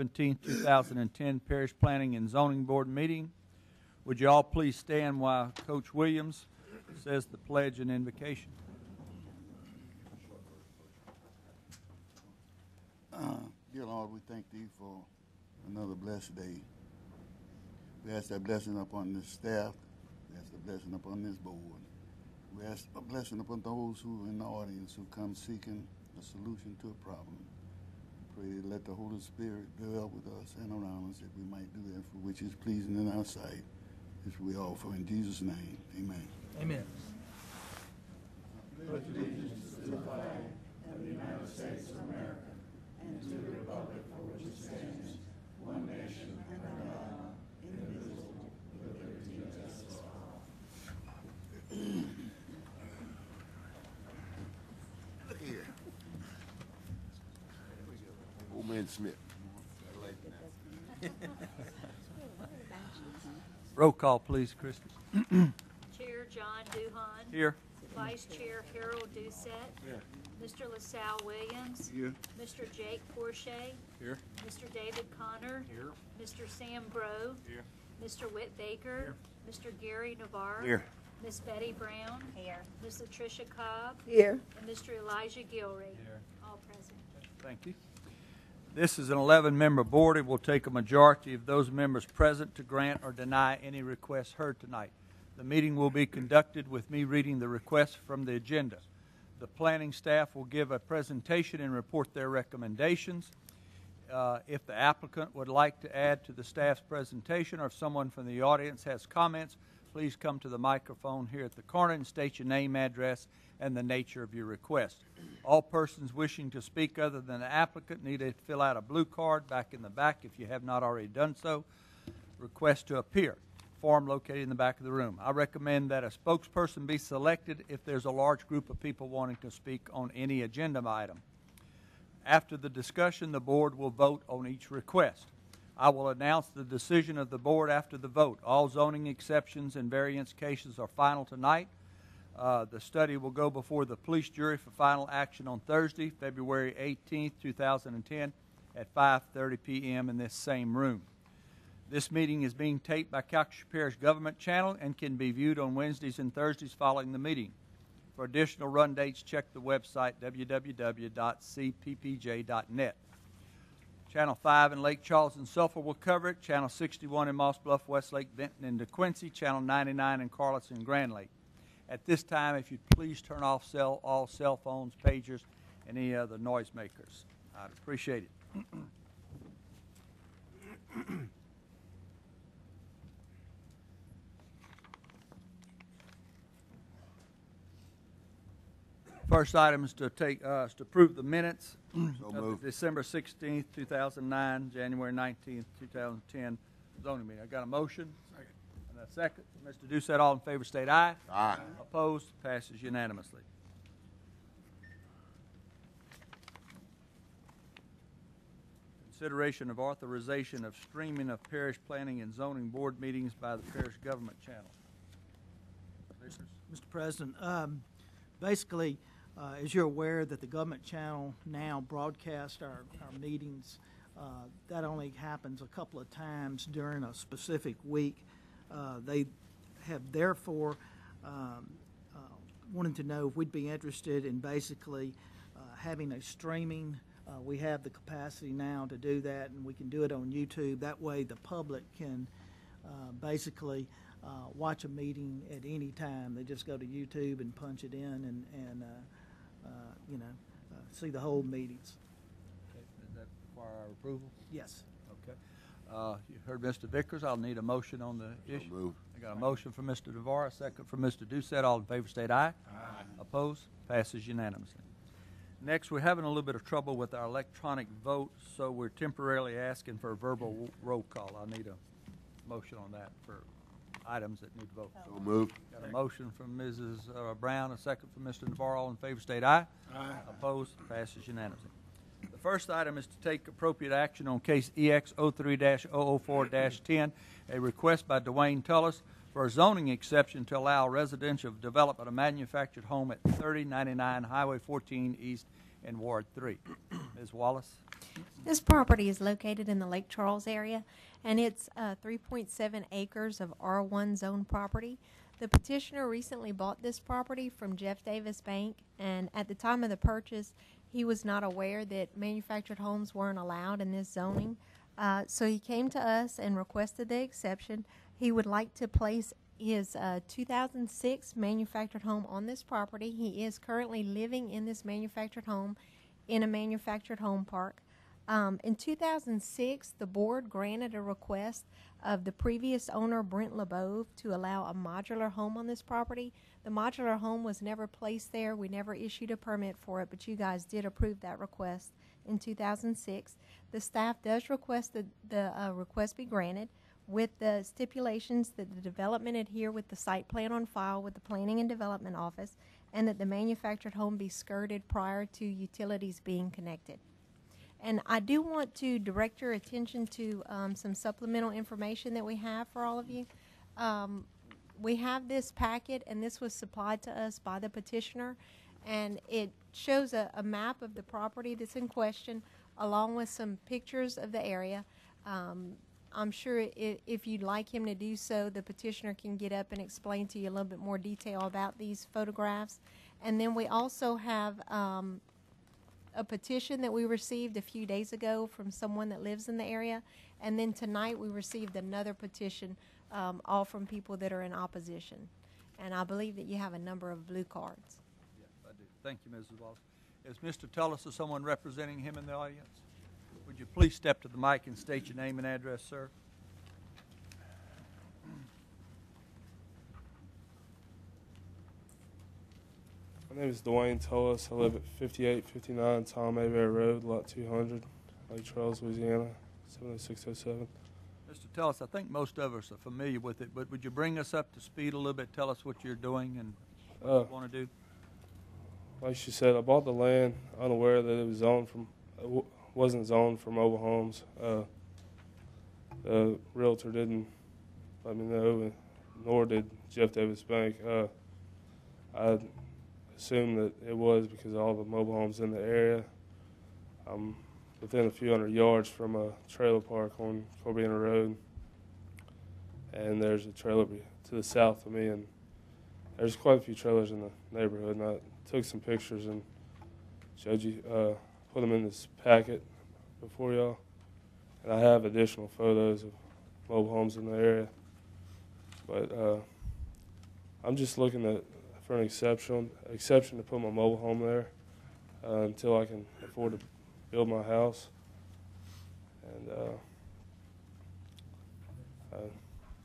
17, 2010 Parish Planning and Zoning Board meeting. Would you all please stand while Coach Williams says the pledge and invocation? Dear Lord, we thank Thee for another blessed day. We ask that blessing upon this staff. We ask that blessing upon this board. We ask a blessing upon those who are in the audience who come seeking a solution to a problem. Pray that let the Holy Spirit dwell with us and around us that we might do that for which is pleasing in our sight. This we offer in Jesus' name. Amen. Amen. Pledge allegiance to the flag of the United States of America and to the republic for which it stands, one nation under God, indivisible, with liberty and justice for all. Look here. Old man Smith. Roll call, please, Christie. Chair John Duhan. Here. Vice Chair Harold Doucette. Here. Mr. LaSalle Williams. Here. Mr. Jake Porche. Here. Mr. David Connor. Here. Mr. Sam Breaux. Here. Mr. Whit Baker. Mr. Gary Navarre. Here. Miss Betty Brown. Here. Miss Latricia Cobb. Here. And Mr. Elijah Gilray. Here. All present. Thank you. This is an 11-member board. It will take a majority of those members present to grant or deny any requests heard tonight. The meeting will be conducted with me reading the requests from the agenda. The planning staff will give a presentation and report their recommendations. If the applicant would like to add to the staff's presentation, or if someone from the audience has comments, please come to the microphone here at the corner and state your name, address, and the nature of your request. All persons wishing to speak other than the applicant need to fill out a blue card back in the back if you have not already done so. Request to appear. Form located in the back of the room. I recommend that a spokesperson be selected if there's a large group of people wanting to speak on any agenda item. After the discussion, the board will vote on each request. I will announce the decision of the board after the vote. All zoning exceptions and variance cases are final tonight. The study will go before the police jury for final action on Thursday, February 18th, 2010 at 5:30 p.m. in this same room. This meeting is being taped by Calcasieu Parish Government Channel and can be viewed on Wednesdays and Thursdays following the meeting. For additional run dates, check the website www.cppj.net. Channel 5 in Lake Charles and Sulphur will cover it. Channel 61 in Moss Bluff, Westlake, Benton, and DeQuincy. Channel 99 in Carlson and Grand Lake. At this time, if you'd please turn off all cell phones, pagers, and any other noisemakers. I'd appreciate it. First item is to approve the minutes of the December 16th, 2009, January 19th, 2010 zoning meeting. I got a motion. Second. And a second. Mr. Doucette, all in favor state aye. Aye. Opposed? Passes unanimously. Consideration of authorization of streaming of parish planning and zoning board meetings by the parish government channel. Mr. President, basically, as you're aware that the government channel now broadcasts our meetings, that only happens a couple of times during a specific week. They have therefore wanted to know if we'd be interested in basically having a streaming. We have the capacity now to do that, and we can do it on YouTube. That way the public can basically watch a meeting at any time. They just go to YouTube and punch it in and see the whole meetings. Okay. Does that require our approval? Yes. Okay. You heard Mr. Vickers. I'll need a motion on the issue. Moved. I got a motion from Mr. DeVar, a second from Mr. Doucette. All in favor state aye. Aye. Opposed? Passes unanimously. Next, we're having a little bit of trouble with our electronic vote, so we're temporarily asking for a verbal roll call. I need a motion on that for items that need to vote. So moved. Got a motion from Mrs. Brown, a second from Mr. DeVar. All in favor state aye. Aye. Opposed? Passes unanimously. The first item is to take appropriate action on case EX 03-004-10, a request by Dwayne Tullis for a zoning exception to allow residential development of manufactured home at 3099 Highway 14 East in Ward 3. Ms. Wallace? This property is located in the Lake Charles area, and it's 3.7 acres of R1 zone property. The petitioner recently bought this property from Jeff Davis Bank, and at the time of the purchase, he was not aware that manufactured homes weren't allowed in this zoning. So he came to us and requested the exception. He would like to place his 2006 manufactured home on this property. He is currently living in this manufactured home in a manufactured home park. In 2006, the board granted a request of the previous owner, Brent LeBove, to allow a modular home on this property. The modular home was never placed there. We never issued a permit for it, but you guys did approve that request in 2006. The staff does request that the request be granted with the stipulations that the development adhere with the site plan on file with the Planning and Development Office, and that the manufactured home be skirted prior to utilities being connected. And I do want to direct your attention to some supplemental information that we have for all of you. We have this packet, and this was supplied to us by the petitioner, and it shows a map of the property that's in question, along with some pictures of the area. I'm sure if you'd like him to do so, the petitioner can get up and explain to you a little bit more detail about these photographs. And then we also have a petition that we received a few days ago from someone that lives in the area. And then tonight we received another petition, all from people that are in opposition. And I believe that you have a number of blue cards. Yes, I do. Thank you, Mrs. Wallace. Is Mr. Tullis or someone representing him in the audience? Would you please step to the mic and state your name and address, sir? My name is Dwayne Tullis. I live at 5859 Tom Abear Road, Lot 200, Lake Charles, Louisiana, 70607. Mr. Tullis, I think most of us are familiar with it, but would you bring us up to speed a little bit? Tell us what you're doing and what you want to do. Like she said, I bought the land unaware that it was zoned from, wasn't zoned for mobile homes. The realtor didn't let me know, nor did Jeff Davis Bank. I assumed that it was because of all the mobile homes in the area. I'm within a few hundred yards from a trailer park on Corbina Road, and there's a trailer to the south of me, and there's quite a few trailers in the neighborhood, and I took some pictures and showed you, put them in this packet before y'all, and I have additional photos of mobile homes in the area, but I'm just looking for an exception to put my mobile home there until I can afford to build my house. And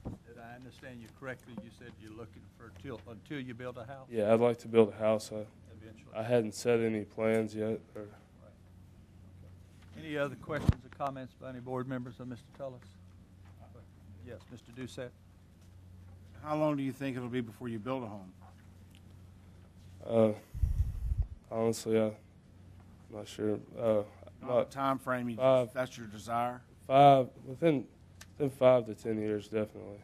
Did I understand you correctly? You said you're looking for until you build a house? yeah, I'd like to build a house. Eventually. I hadn't set any plans yet. Or Any other questions or comments by any board members of Mr. Tullis? Yes, Mr. Doucette. How long do you think it'll be before you build a home? Honestly, I'm not sure. Not a time frame. That's your desire. Within 5 to 10 years, definitely.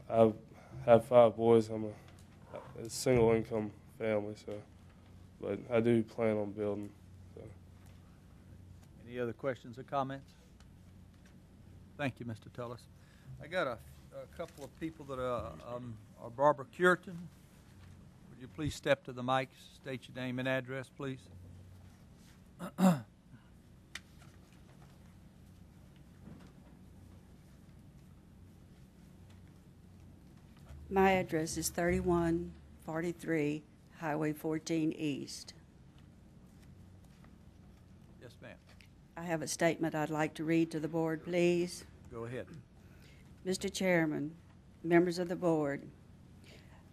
I have 5 boys. I'm a single income family, so, but I do plan on building. So. Any other questions or comments? Thank you, Mr. Tullis. I got a couple of people that are Barbara Cureton. Would you please step to the mic, state your name and address, please? My address is 3143 Highway 14 East. Yes, ma'am. I have a statement I'd like to read to the board, please. Go ahead. Mr. Chairman, members of the board,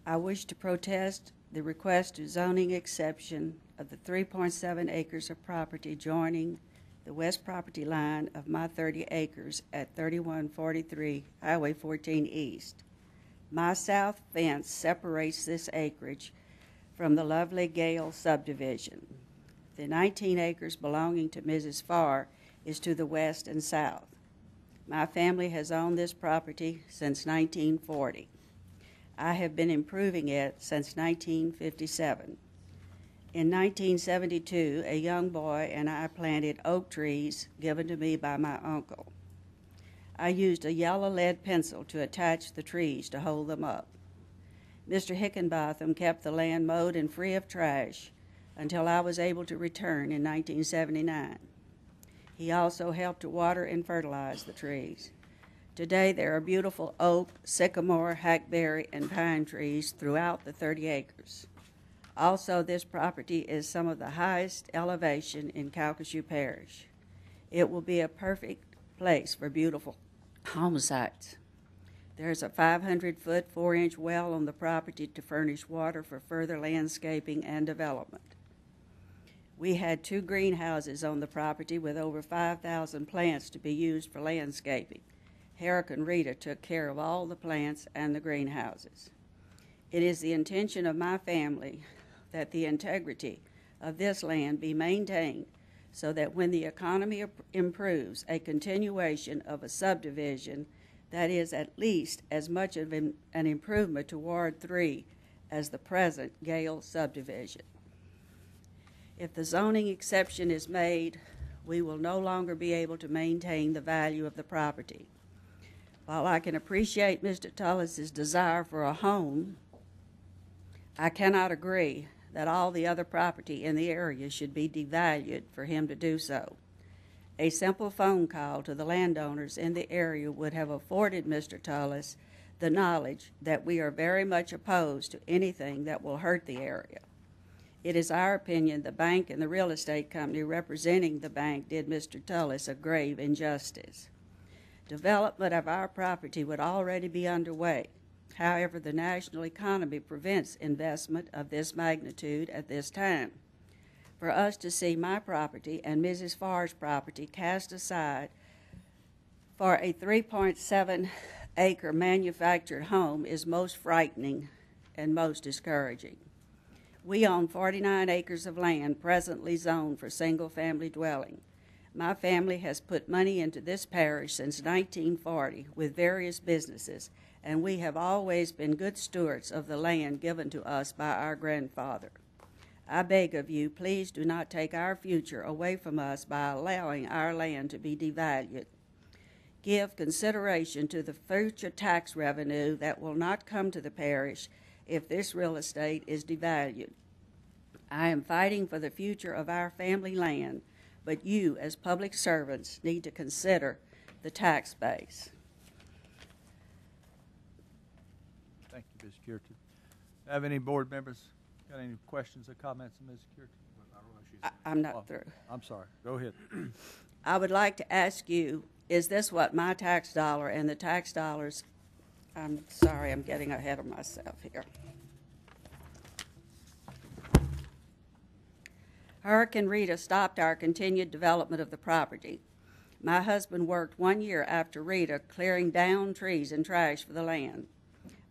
I wish to protest the request to zoning exception of the 3.7 acres of property joining the west property line of my 30 acres at 3143 Highway 14 East. My south fence separates this acreage from the lovely Gale subdivision. The 19 acres belonging to Mrs. Farr is to the west and south. My family has owned this property since 1940. I have been improving it since 1957. In 1972, a young boy and I planted oak trees given to me by my uncle. I used a yellow lead pencil to attach the trees to hold them up. Mr. Hickenbotham kept the land mowed and free of trash until I was able to return in 1979. He also helped to water and fertilize the trees. Today there are beautiful oak, sycamore, hackberry, and pine trees throughout the 30 acres. Also, this property is some of the highest elevation in Calcasieu Parish. It will be a perfect place for beautiful home sites. There's a 500-foot, 4-inch well on the property to furnish water for further landscaping and development. We had 2 greenhouses on the property with over 5,000 plants to be used for landscaping. Hurricane Rita took care of all the plants and the greenhouses. It is the intention of my family that the integrity of this land be maintained so that when the economy improves, a continuation of a subdivision that is at least as much of an improvement to Ward 3 as the present Gale subdivision. If the zoning exception is made, we will no longer be able to maintain the value of the property. While I can appreciate Mr. Tullis's desire for a home, I cannot agree that all the other property in the area should be devalued for him to do so. A simple phone call to the landowners in the area would have afforded Mr. Tullis the knowledge that we are very much opposed to anything that will hurt the area. It is our opinion the bank and the real estate company representing the bank did Mr. Tullis a grave injustice. Development of our property would already be underway. However, the national economy prevents investment of this magnitude at this time. For us to see my property and Mrs. Farr's property cast aside for a 3.7-acre manufactured home is most frightening and most discouraging. We own 49 acres of land presently zoned for single-family dwelling. My family has put money into this parish since 1940 with various businesses, and we have always been good stewards of the land given to us by our grandfather. I beg of you, please do not take our future away from us by allowing our land to be devalued. Give consideration to the future tax revenue that will not come to the parish if this real estate is devalued. I am fighting for the future of our family land, but you, as public servants, need to consider the tax base. Thank you, Ms. Cureton. Have any board members got any questions or comments, Ms. Cureton? I'm not through. I'm sorry. Go ahead. I would like to ask you, is this what my tax dollar and the tax dollars, I'm sorry, I'm getting ahead of myself here. Hurricane Rita stopped our continued development of the property. My husband worked 1 year after Rita, clearing down trees and trash for the land.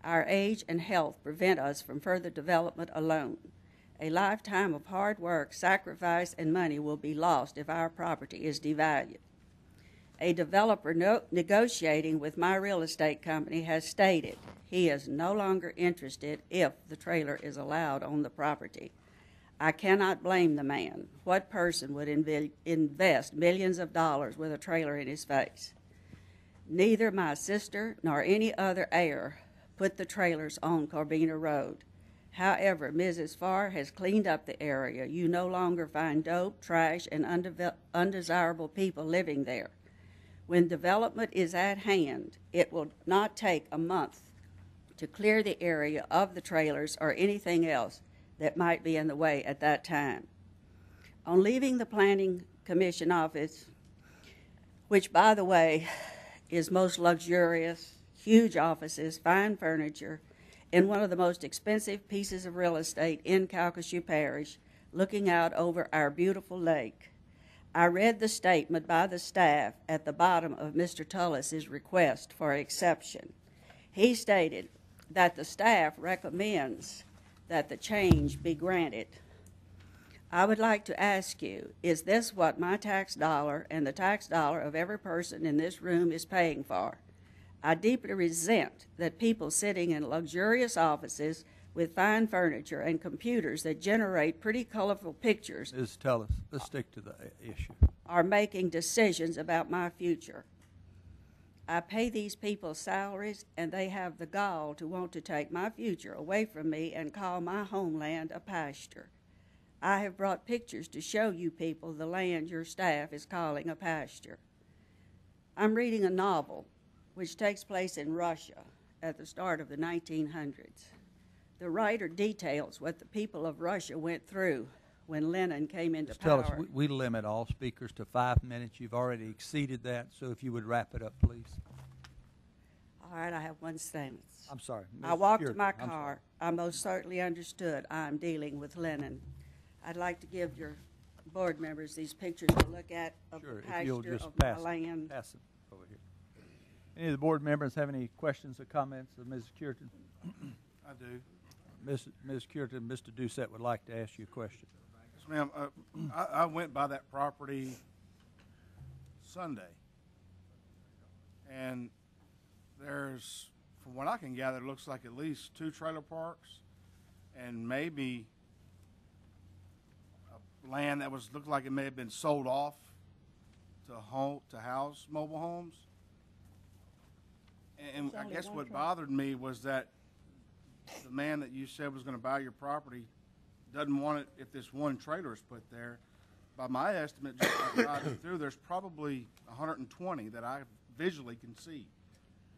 Our age and health prevent us from further development alone. A lifetime of hard work, sacrifice, and money will be lost if our property is devalued. A developer negotiating with my real estate company has stated he is no longer interested if the trailer is allowed on the property. I cannot blame the man. What person would invest millions of dollars with a trailer in his face? Neither my sister nor any other heir put the trailers on Corbina Road. However, Mrs. Farr has cleaned up the area. You no longer find dope, trash, and undesirable people living there. When development is at hand, it will not take a month to clear the area of the trailers or anything else that might be in the way at that time. On leaving the Planning Commission office, which, by the way, is most luxurious, huge offices, fine furniture, in one of the most expensive pieces of real estate in Calcasieu Parish, looking out over our beautiful lake, I read the statement by the staff at the bottom of Mr. Tullis's request for exception. He stated that the staff recommends that the change be granted. I would like to ask you, is this what my tax dollar and the tax dollar of every person in this room is paying for? I deeply resent that people sitting in luxurious offices with fine furniture and computers that generate pretty colorful pictures Ms. Tullis, let's stick to the issue. are making decisions about my future. I pay these people salaries, and they have the gall to want to take my future away from me and call my homeland a pasture. I have brought pictures to show you people the land your staff is calling a pasture. I'm reading a novel which takes place in Russia at the start of the 1900s. The writer details what the people of Russia went through when Lenin came into Ms. power. Tullis, we limit all speakers to 5 minutes. You've already exceeded that, so if you would wrap it up, please. All right, I have one sentence. I'm sorry. I Ms. walked to Puritan, my I'm sorry. car. I most certainly understood I'm dealing with Lenin. I'd like to give your board members these pictures to look at of Sure, the if you'll pasture just of my pass land. pass it over here. Any of the board members have any questions or comments of Ms. Curtin? I do. Ms. Curtin, Mr. Doucette would like to ask you a question. Yes, ma'am. I went by that property Sunday, and there's, from what I can gather, it looks like at least 2 trailer parks and maybe land that looked like it may have been sold off to house mobile homes. And There's I only guess one what trailer. bothered me was that the man that you said was going to buy your property doesn't want it if this one trailer is put there. By my estimate, just by driving through, there's probably 120 that I visually can see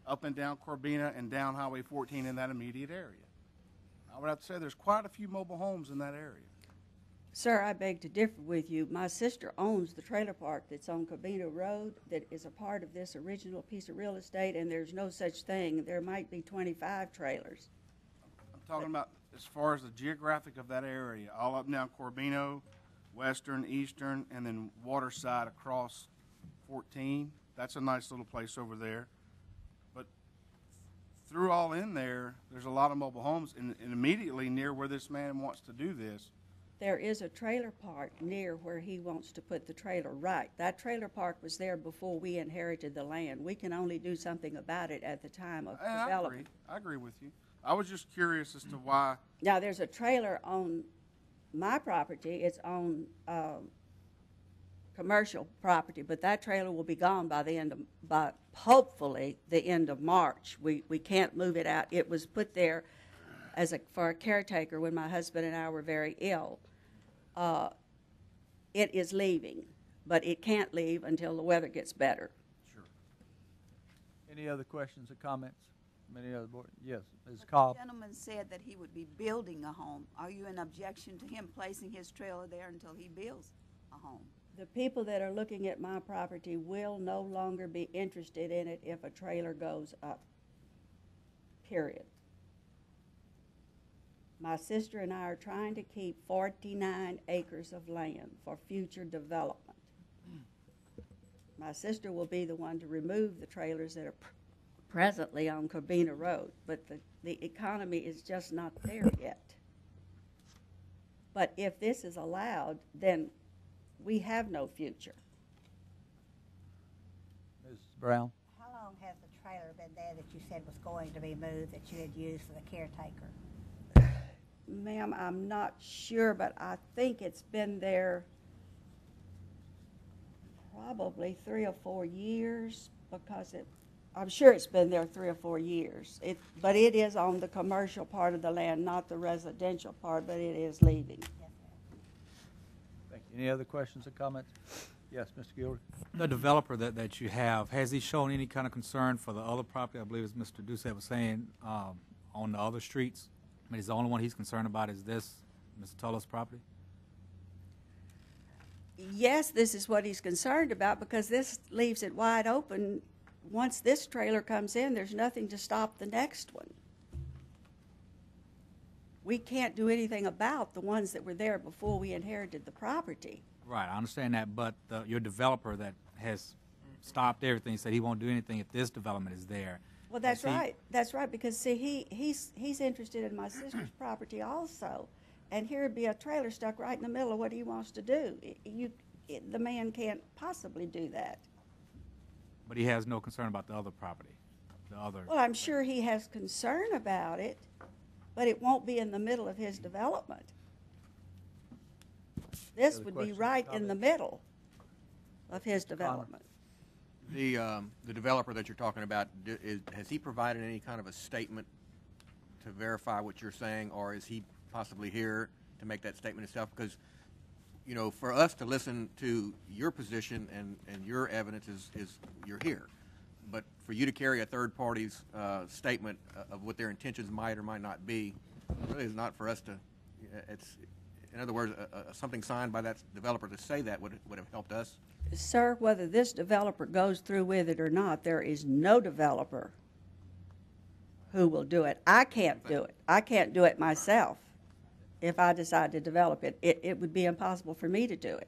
up and down Corbina and down Highway 14 in that immediate area. I would have to say there's quite a few mobile homes in that area. Sir, I beg to differ with you. My sister owns the trailer park that's on Corbina Road that is a part of this original piece of real estate, and there's no such thing. There might be 25 trailers. I'm talking about as far as the geographic of that area, all up and down Corbino, western, eastern, and then Waterside across 14. That's a nice little place over there. But through all in there, there's a lot of mobile homes, and immediately near where this man wants to do this, There is a trailer park near where he wants to put the trailer. Right. That trailer park was there before we inherited the land. We can only do something about it at the time of and development. I agree with you. I was just curious as to why. Now, there's a trailer on my property. It's on commercial property, but that trailer will be gone by hopefully the end of March. We can't move it out. It was put there for a caretaker when my husband and I were very ill. It is leaving, but it can't leave until the weather gets better. Sure. Any other questions or comments from any other board? Yes, Ms. Cobb. The gentleman said that he would be building a home. Are you in objection to him placing his trailer there until he builds a home? The people that are looking at my property will no longer be interested in it if a trailer goes up, period. My sister and I are trying to keep 49 acres of land for future development. My sister will be the one to remove the trailers that are presently on Corbina Road, but the economy is just not there yet. But if this is allowed, then we have no future. Ms. Brown. How long has the trailer been there that you said was going to be moved that you had used for the caretaker? Ma'am, I'm not sure, but I think it's been there probably 3 or 4 years because I'm sure it's been there 3 or 4 years. But it is on the commercial part of the land, not the residential part, but it is leaving. Yes, ma'am. Thank you. Any other questions or comments? Yes, Mr. Gilbert. The developer that you have, has he shown any kind of concern for the other property? I believe as Mr. Doucette was saying, on the other streets? I mean, is the only one he's concerned about is this, Mr. Tullis' property? Yes, this is what he's concerned about because this leaves it wide open. Once this trailer comes in, there's nothing to stop the next one. We can't do anything about the ones that were there before we inherited the property. Right, I understand that, but your developer that has stopped everything said he won't do anything if this development is there. Well, that's Has he- right. That's right, because, see, he's interested in my sister's property also, and here'd be a trailer stuck right in the middle of what he wants to do. The man can't possibly do that. But he has no concern about the other property, the other. Well, I'm sure he has concern about it, but it won't be in the middle of his development. This Other would be questions, right in the comments? middle of his development. The developer that you're talking about, has he provided any kind of a statement to verify what you're saying, or is he possibly here to make that statement himself? Because, you know, for us to listen to your position and your evidence is you're here. But for you to carry a third party's statement of what their intentions might or might not be, really is not for us to, it's, in other words, something signed by that developer to say that would have helped us. Sir, whether this developer goes through with it or not, there is no developer who will do it. I can't do it. I can't do it myself if I decide to develop it. It would be impossible for me to do it.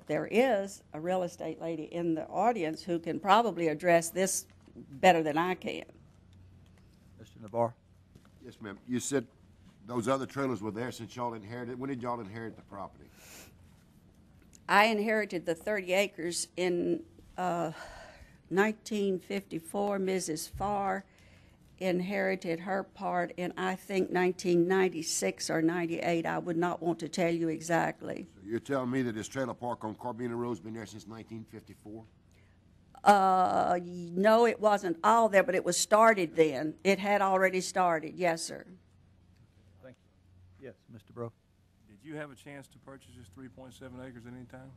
There is a real estate lady in the audience who can probably address this better than I can. Mr. Navarre? Yes, ma'am. You said those other trailers were there since y'all inherited. When did y'all inherit the property? I inherited the 30 acres in 1954. Mrs. Farr inherited her part in, I think, 1996 or 98. I would not want to tell you exactly. So you're telling me that this trailer park on Carbina Road's been there since 1954? No, it wasn't all there, but it was started then. It had already started. Yes, sir. Thank you. Yes, Mr. Bro? Did you have a chance to purchase this 3.7 acres at any time?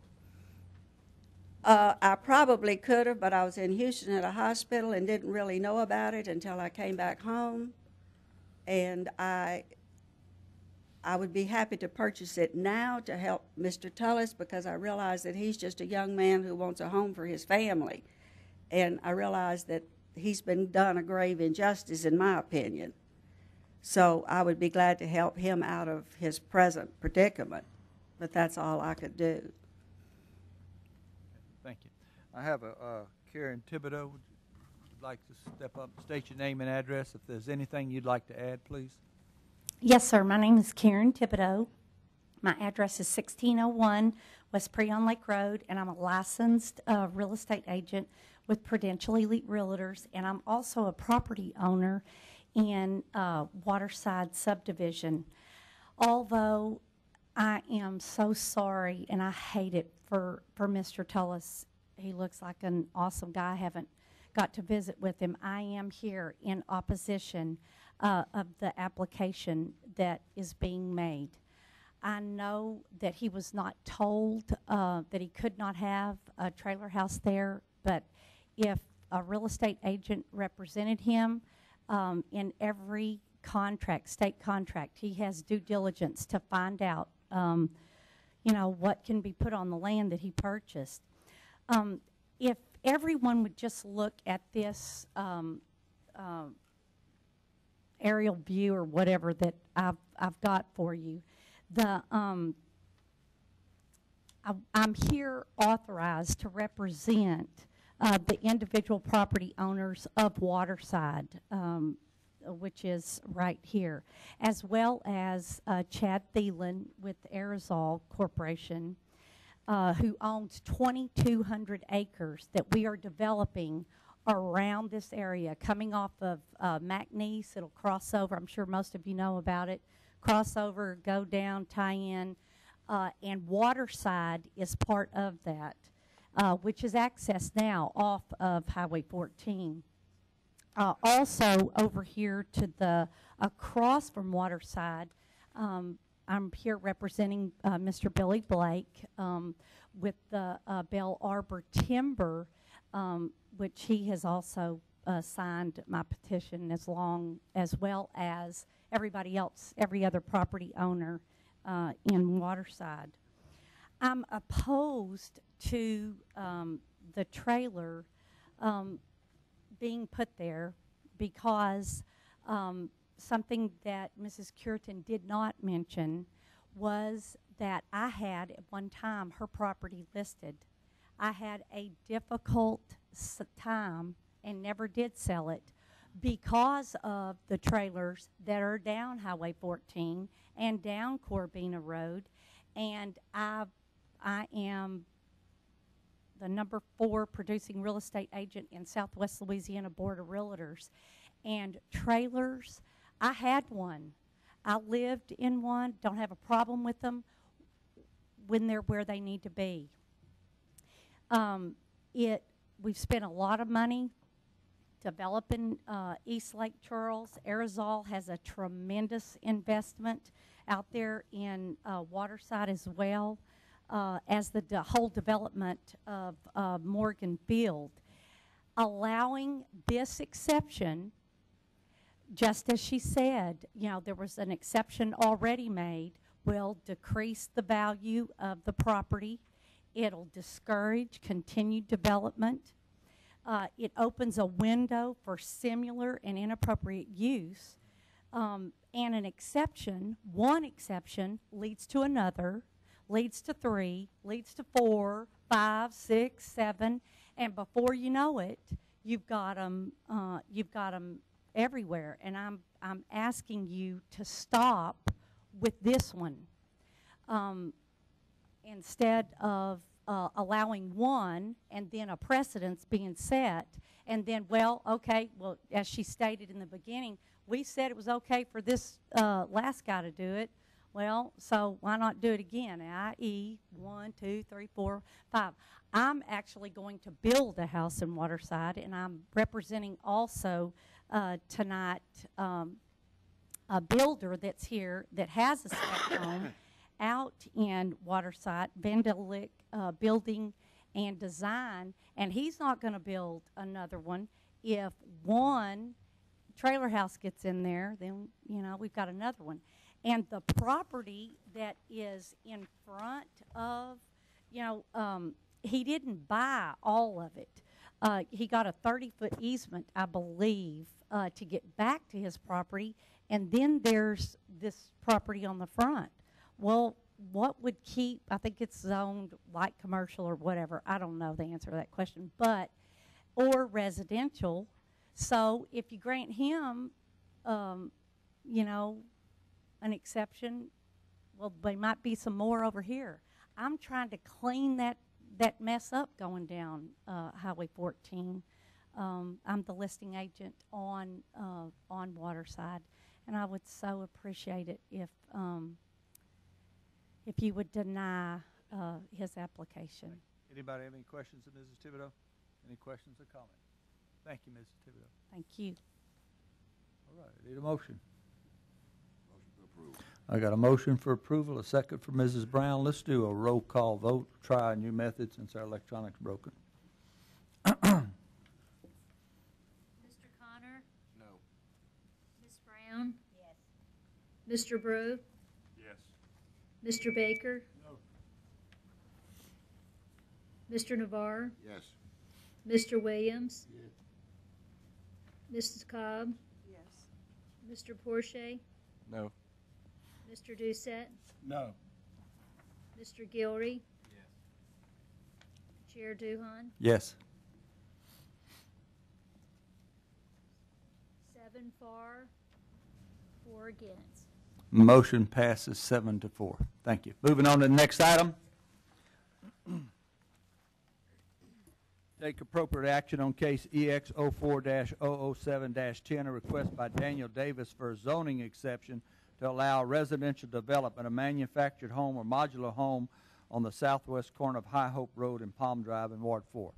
I probably could have, but I was in Houston at a hospital and didn't really know about it until I came back home. And I would be happy to purchase it now to help Mr. Tullis, because I realize that he's just a young man who wants a home for his family. And I realize that he's been done a grave injustice, in my opinion. So I would be glad to help him out of his present predicament, but that's all I could do. Thank you. I have a Karen Thibodeau. Would you like to step up, state your name and address? If there's anything you'd like to add, please. Yes, sir. My name is Karen Thibodeau. My address is 1601 West Preon Lake Road, and I'm a licensed real estate agent with Prudential Elite Realtors, and I'm also a property owner in Waterside Subdivision. Although I am so sorry, and I hate it for Mr. Tullis. He looks like an awesome guy. I haven't got to visit with him. I am here in opposition of the application that is being made. I know that he was not told that he could not have a trailer house there, but if a real estate agent represented him in every contract, state contract, he has due diligence to find out, you know, what can be put on the land that he purchased. If everyone would just look at this aerial view or whatever that I've got for you, I'm here authorized to represent the individual property owners of Waterside, which is right here, as well as Chad Thielen with Aerosol Corporation, who owns 2,200 acres that we are developing around this area, coming off of McNeese. It'll cross over. I'm sure most of you know about it. Cross over, go down, tie in, and Waterside is part of that, which is accessed now off of Highway 14. Also over here to the across from Waterside, I'm here representing Mr. Billy Blake with the Bell Arbor Timber, which he has also signed my petition, as well as everybody else, every other property owner in Waterside. I'm opposed to the trailer being put there because something that Mrs. Curitan did not mention was that I had at one time her property listed. I had a difficult time and never did sell it because of the trailers that are down Highway 14 and down Corbina Road, and I am the #4 producing real estate agent in Southwest Louisiana Board of Realtors, and trailers I had one. I lived in one, don't have a problem with them when they're where they need to be. We've spent a lot of money developing East Lake Charles. Arizal has a tremendous investment out there in Waterside as well as the whole development of Morgan Field. Allowing this exception, just as she said, you know, there was an exception already made, will decrease the value of the property. It'll discourage continued development. It opens a window for similar and inappropriate use. And an exception, one exception, leads to another, leads to 3, leads to 4, 5, 6, 7, and before you know it, you've got them everywhere. And I'm asking you to stop with this one. Instead of allowing one and then a precedence being set, and then, well, okay, well, as she stated in the beginning, we said it was okay for this last guy to do it. Well, so why not do it again, i.e. 1, 2, 3, 4, 5. I'm actually going to build a house in Waterside, and I'm representing also tonight a builder that's here that has a spec home out in Waterside, Vandelik Building and Design, and he's not going to build another one. If one trailer house gets in there, then, you know, we've got another one. And the property that is in front of, you know, he didn't buy all of it. He got a 30-foot easement, I believe, to get back to his property, and then there's this property on the front. Well, what would keep, I think it's zoned light commercial or whatever, I don't know the answer to that question, but, or residential. So if you grant him, you know, an exception, well, there might be some more over here. I'm trying to clean that mess up going down Highway 14. I'm the listing agent on Waterside, and I would so appreciate it if you would deny his application. Anybody have any questions of Mrs. Thibodeau? Any questions or comments? Thank you, Mrs. Thibodeau. Thank you. All right, need a motion. Motion to approve. I got a motion for approval, a second for Mrs. Brown. Let's do a roll call vote. Try a new method since our electronic's broken. Mr. Connor? No. Ms. Brown? Yes. Mr. Brew? Yes. Mr. Baker? No. Mr. Navarre? Yes. Mr. Williams? Yes. Mrs. Cobb? Yes. Mr. Porsche? No. Mr. Doucette? No. Mr. Gilry? Chair Duhan? Yes. 7 for, 4 against. Motion passes 7-4. Thank you. Moving on to the next item. Take appropriate action on case EX 04-007-10, a request by Daniel Davis for a zoning exception to allow residential development, a manufactured home or modular home on the southwest corner of High Hope Road and Palm Drive in Ward 4.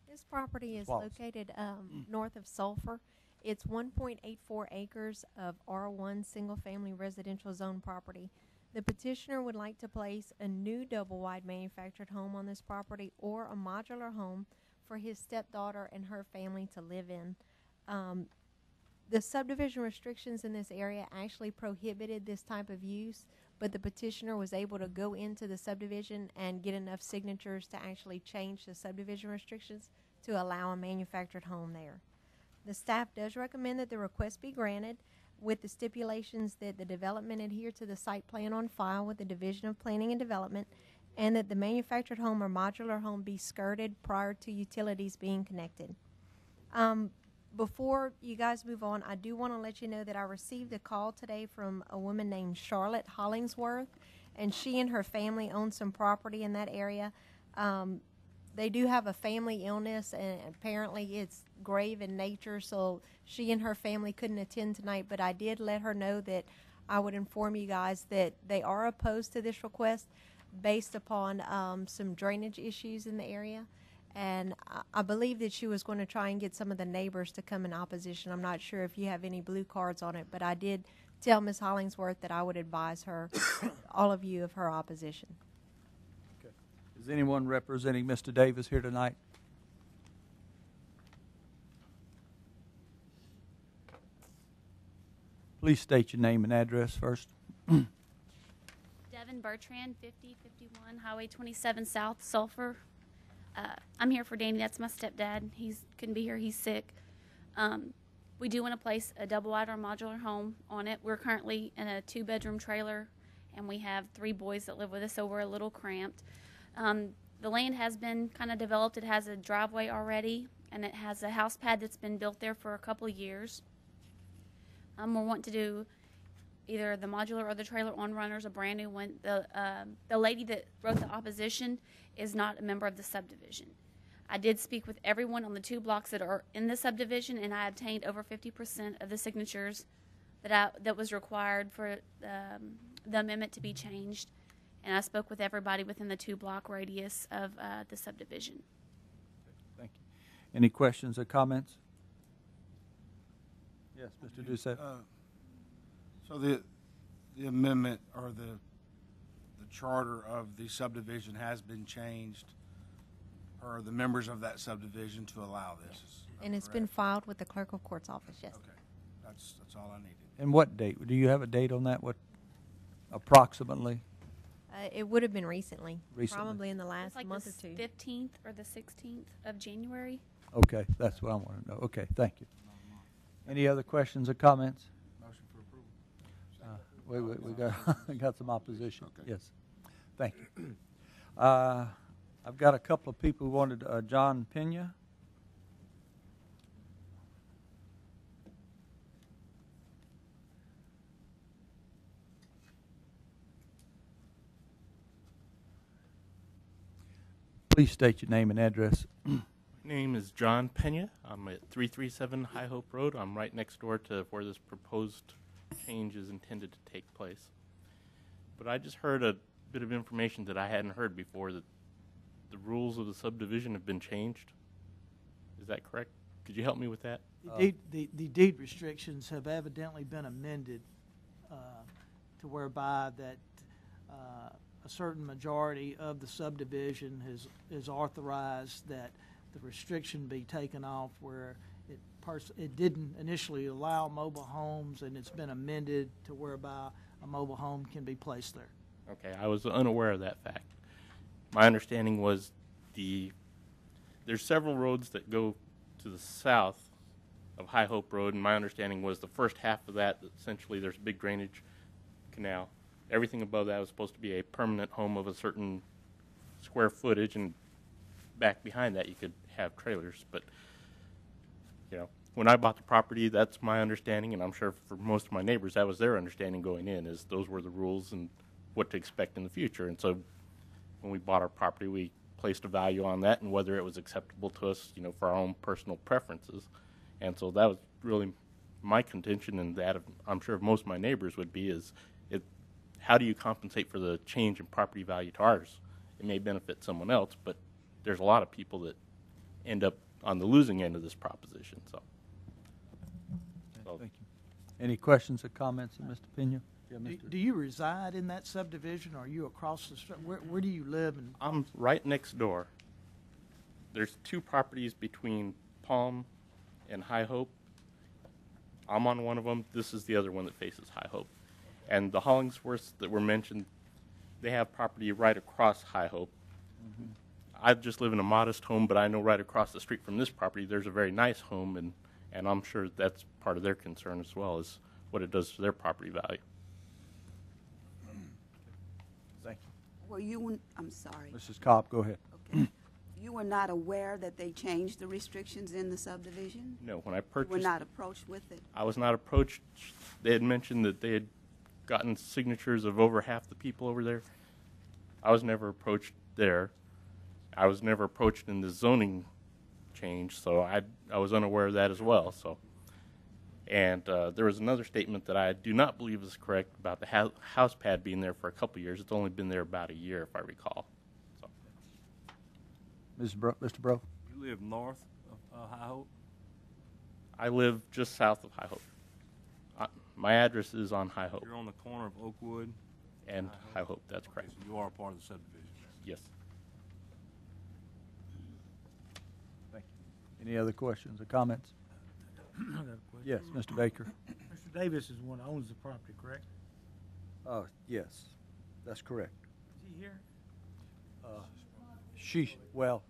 This property is Wallace. located north of Sulphur. It's 1.84 acres of R1 single-family residential zone property. The petitioner would like to place a new double-wide manufactured home on this property or a modular home for his stepdaughter and her family to live in. The subdivision restrictions in this area actually prohibited this type of use, but the petitioner was able to go into the subdivision and get enough signatures to actually change the subdivision restrictions to allow a manufactured home there. The staff does recommend that the request be granted with the stipulations that the development adhere to the site plan on file with the Division of Planning and Development, and that the manufactured home or modular home be skirted prior to utilities being connected. Before you guys move on, I do want to let you know that I received a call today from a woman named Charlotte Hollingsworth, and she and her family own some property in that area. they do have a family illness, and apparently it's grave in nature, so she and her family couldn't attend tonight, but I did let her know that I would inform you guys that they are opposed to this request based upon some drainage issues in the area. And I believe that she was going to try and get some of the neighbors to come in opposition. I'm not sure if you have any blue cards on it, but I did tell Ms. Hollingsworth that I would advise her, all of you, of her opposition. Is anyone representing Mr. Davis here tonight? Please state your name and address first. Devin Bertrand, 5051 Highway 27 South, Sulphur. I'm here for Danny. That's my stepdad. He couldn't be here. He's sick. We do want to place a double-wide or modular home on it. We're currently in a 2-bedroom trailer, and we have 3 boys that live with us, so we're a little cramped. The land has been kind of developed. It has a driveway already, and it has a house pad that's been built there for a couple of years. We're wanting to do either the modular or the trailer on runners, a brand new one. The lady that wrote the opposition is not a member of the subdivision. I did speak with everyone on the 2 blocks that are in the subdivision, and I obtained over 50% of the signatures that was required for the amendment to be changed. And I spoke with everybody within the 2-block radius of the subdivision. Thank you. Any questions or comments? Yes, Mr. Doucette. So the amendment or the charter of the subdivision has been changed, or the members of that subdivision to allow this. And it's been filed with the clerk of court's office, yes. Okay, that's all I needed. And what date? Do you have a date on that? What, approximately? It would have been recently, Recently. probably in the last It's like month the or two. 15th or the 16th of January. Okay, that's what I want to know. Okay, thank you. Any other questions or comments? Motion for approval. We got some opposition. Okay. Yes, thank you. I've got a couple of people who wanted, John Pena. Please state your name and address. My name is John Pena. I'm at 337 High Hope Road. I'm right next door to where this proposed change is intended to take place. But I just heard a bit of information that I hadn't heard before, that the rules of the subdivision have been changed. Is that correct? Could you help me with that? The deed restrictions have evidently been amended to whereby that a certain majority of the subdivision is authorized that the restriction be taken off where it didn't initially allow mobile homes, and it's been amended to whereby a mobile home can be placed there. Okay, I was unaware of that fact. My understanding was there's several roads that go to the south of High Hope Road, and my understanding was the first half of that, essentially there's a big drainage canal. Everything above that was supposed to be a permanent home of a certain square footage, and back behind that you could have trailers. But, you know, when I bought the property, that's my understanding, and I'm sure for most of my neighbors that was their understanding going in, is those were the rules and what to expect in the future. And so when we bought our property, we placed a value on that and whether it was acceptable to us, you know, for our own personal preferences. And so that was really my contention, and that I'm sure most of my neighbors would be, is how do you compensate for the change in property value to ours? It may benefit someone else, but there's a lot of people that end up on the losing end of this proposition. So thank you. Any questions or comments of Mr. Pena? Yeah, Do you reside in that subdivision, or are you across the street? Where do you live? I'm right next door. There's 2 properties between Palm and High Hope. I'm on one of them. This is the other one that faces High Hope. And the Hollingsworths that were mentioned, they have property right across High Hope. Mm-hmm. I just live in a modest home, but I know right across the street from this property there's a very nice home, and I'm sure that's part of their concern as well, as what it does to their property value. Thank you. Well, I'm sorry. Mrs. Cobb, go ahead. Okay. You were not aware that they changed the restrictions in the subdivision? No, when I purchased... You were not approached with it? I was not approached. They had mentioned that they had gotten signatures of over half the people over there. I was never approached there. I was never approached in the zoning change, so I was unaware of that as well. So, and there was another statement that I do not believe is correct about the house pad being there for a couple years. It's only been there about a year, if I recall. So, Mr. Bro? You live north of High Hope? I live just south of High Hope. My address is on High Hope. You're on the corner of Oakwood and High Hope. That's correct. So you are part of the subdivision. Yes. Thank you. Any other questions or comments? I got a question. Yes, Mr. Baker. Mr. Davis is the one that owns the property, correct? Yes, that's correct. Is he here? Well,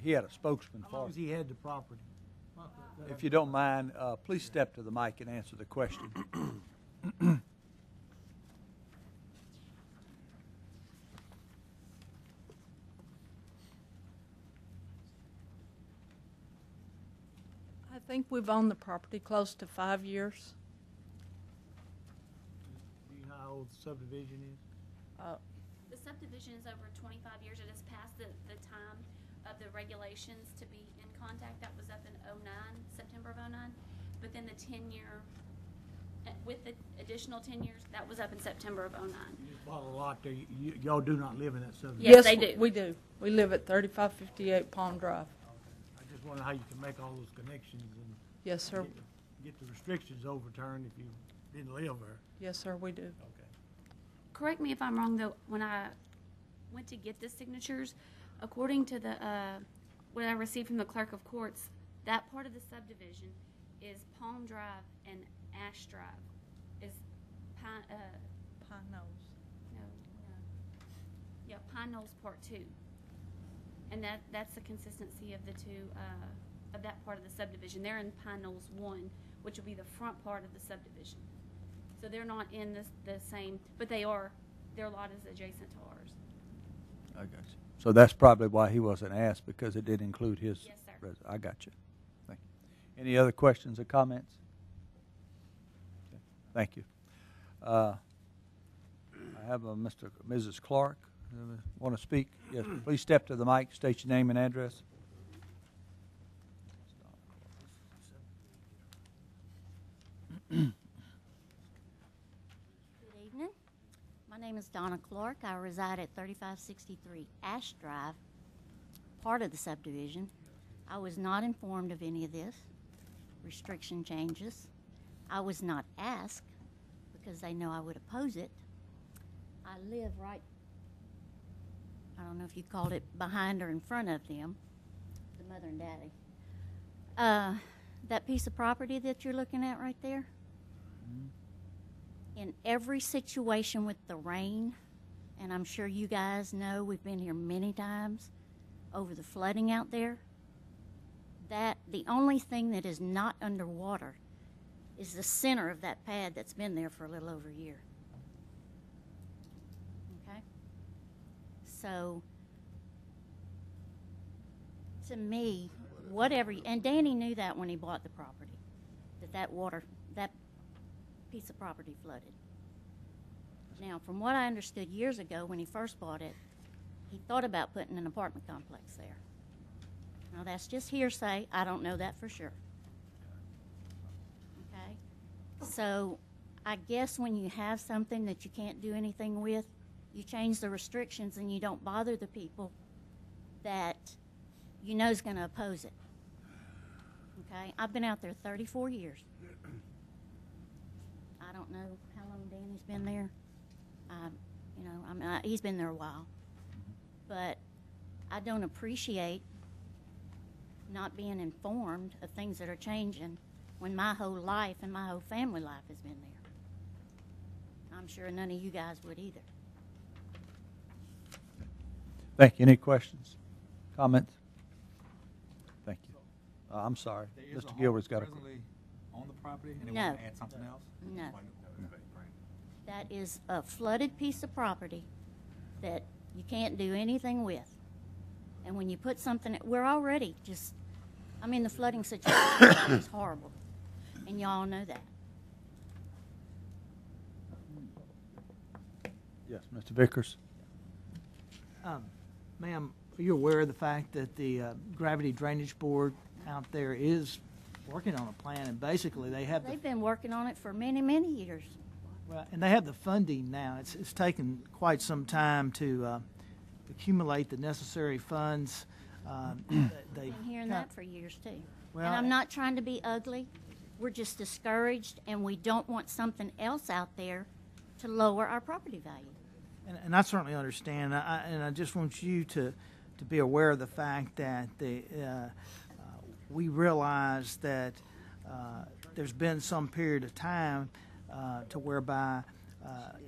he had a spokesman How for long it. has he had the property? If you don't mind, please step to the mic and answer the question. I think we've owned the property close to 5 years. Do you know how old the subdivision is? The subdivision is over 25 years. It has passed the time of the regulations to be in contact. That was up in September of 09. But then the 10-year, with the additional 10 years, that was up in September of 09. You just bought a lot there. Y'all do not live in that subdivision? Yes, they do. We do. We live at 3558 Palm Drive. I just wonder how you can make all those connections and Yes, sir. get the restrictions overturned if you didn't live there. Yes, sir, we do. Okay. Correct me if I'm wrong, though, when I went to get the signatures, according to the, what I received from the clerk of courts, that part of the subdivision is Palm Drive and Ash Drive. Is Pine Knolls. No. Yeah, Pine Knolls Part 2. And that's the consistency of the two, of that part of the subdivision. They're in Pine Knolls 1, which will be the front part of the subdivision. So they're not in the same, but they are, their lot is adjacent to ours. I got you. So that's probably why he wasn't asked, because it did include his. Yes, sir. I got you. Thank you. Any other questions or comments? Okay. Thank you. I have Mrs. Clark. Want to speak? Yes. Please step to the mic. State your name and address. Good evening. My name is Donna Clark. I reside at 3563 Ash Drive, part of the subdivision. I was not informed of any of this restriction changes. I was not asked because they know I would oppose it. I live right, I don't know if you called it behind or in front of them, the mother and daddy. That piece of property that you're looking at right there, in every situation with the rain, and I'm sure you guys know, we've been here many times over the flooding out there, that the only thing that is not underwater is the center of that pad that's been there for a little over a year. Okay? So, to me, whatever, and Danny knew that when he bought the property, that piece of property flooded. Now, from what I understood years ago when he first bought it, he thought about putting an apartment complex there. Now, that's just hearsay. I don't know that for sure. Okay? So, I guess when you have something that you can't do anything with, you change the restrictions and you don't bother the people that you know is going to oppose it. Okay? I've been out there 34 years. I don't know how long Danny's been there. He's been there a while. But I don't appreciate not being informed of things that are changing when my whole life and my whole family life has been there. I'm sure none of you guys would either. Thank you. Any questions? Comments? Thank you. I'm sorry. Mr. Gilbert's got a question. Presently on the property, and they No. want to add something else? No. That is a flooded piece of property that you can't do anything with. And when you put something, we're already just, the flooding situation is horrible. And y'all know that. Yes, Mr. Vickers. Ma'am, Are you aware of the fact that the Gravity Drainage Board out there is working on a plan, and basically they have They've been working on it for many, many years. well, and they have the funding now. It's taken quite some time to accumulate the necessary funds. They've Been hearing that for years too. Well, And I'm not trying to be ugly. We're just discouraged, and we don't want something else out there to lower our property value. And I certainly understand, and I just want you to be aware of the fact that we realize that there's been some period of time to whereby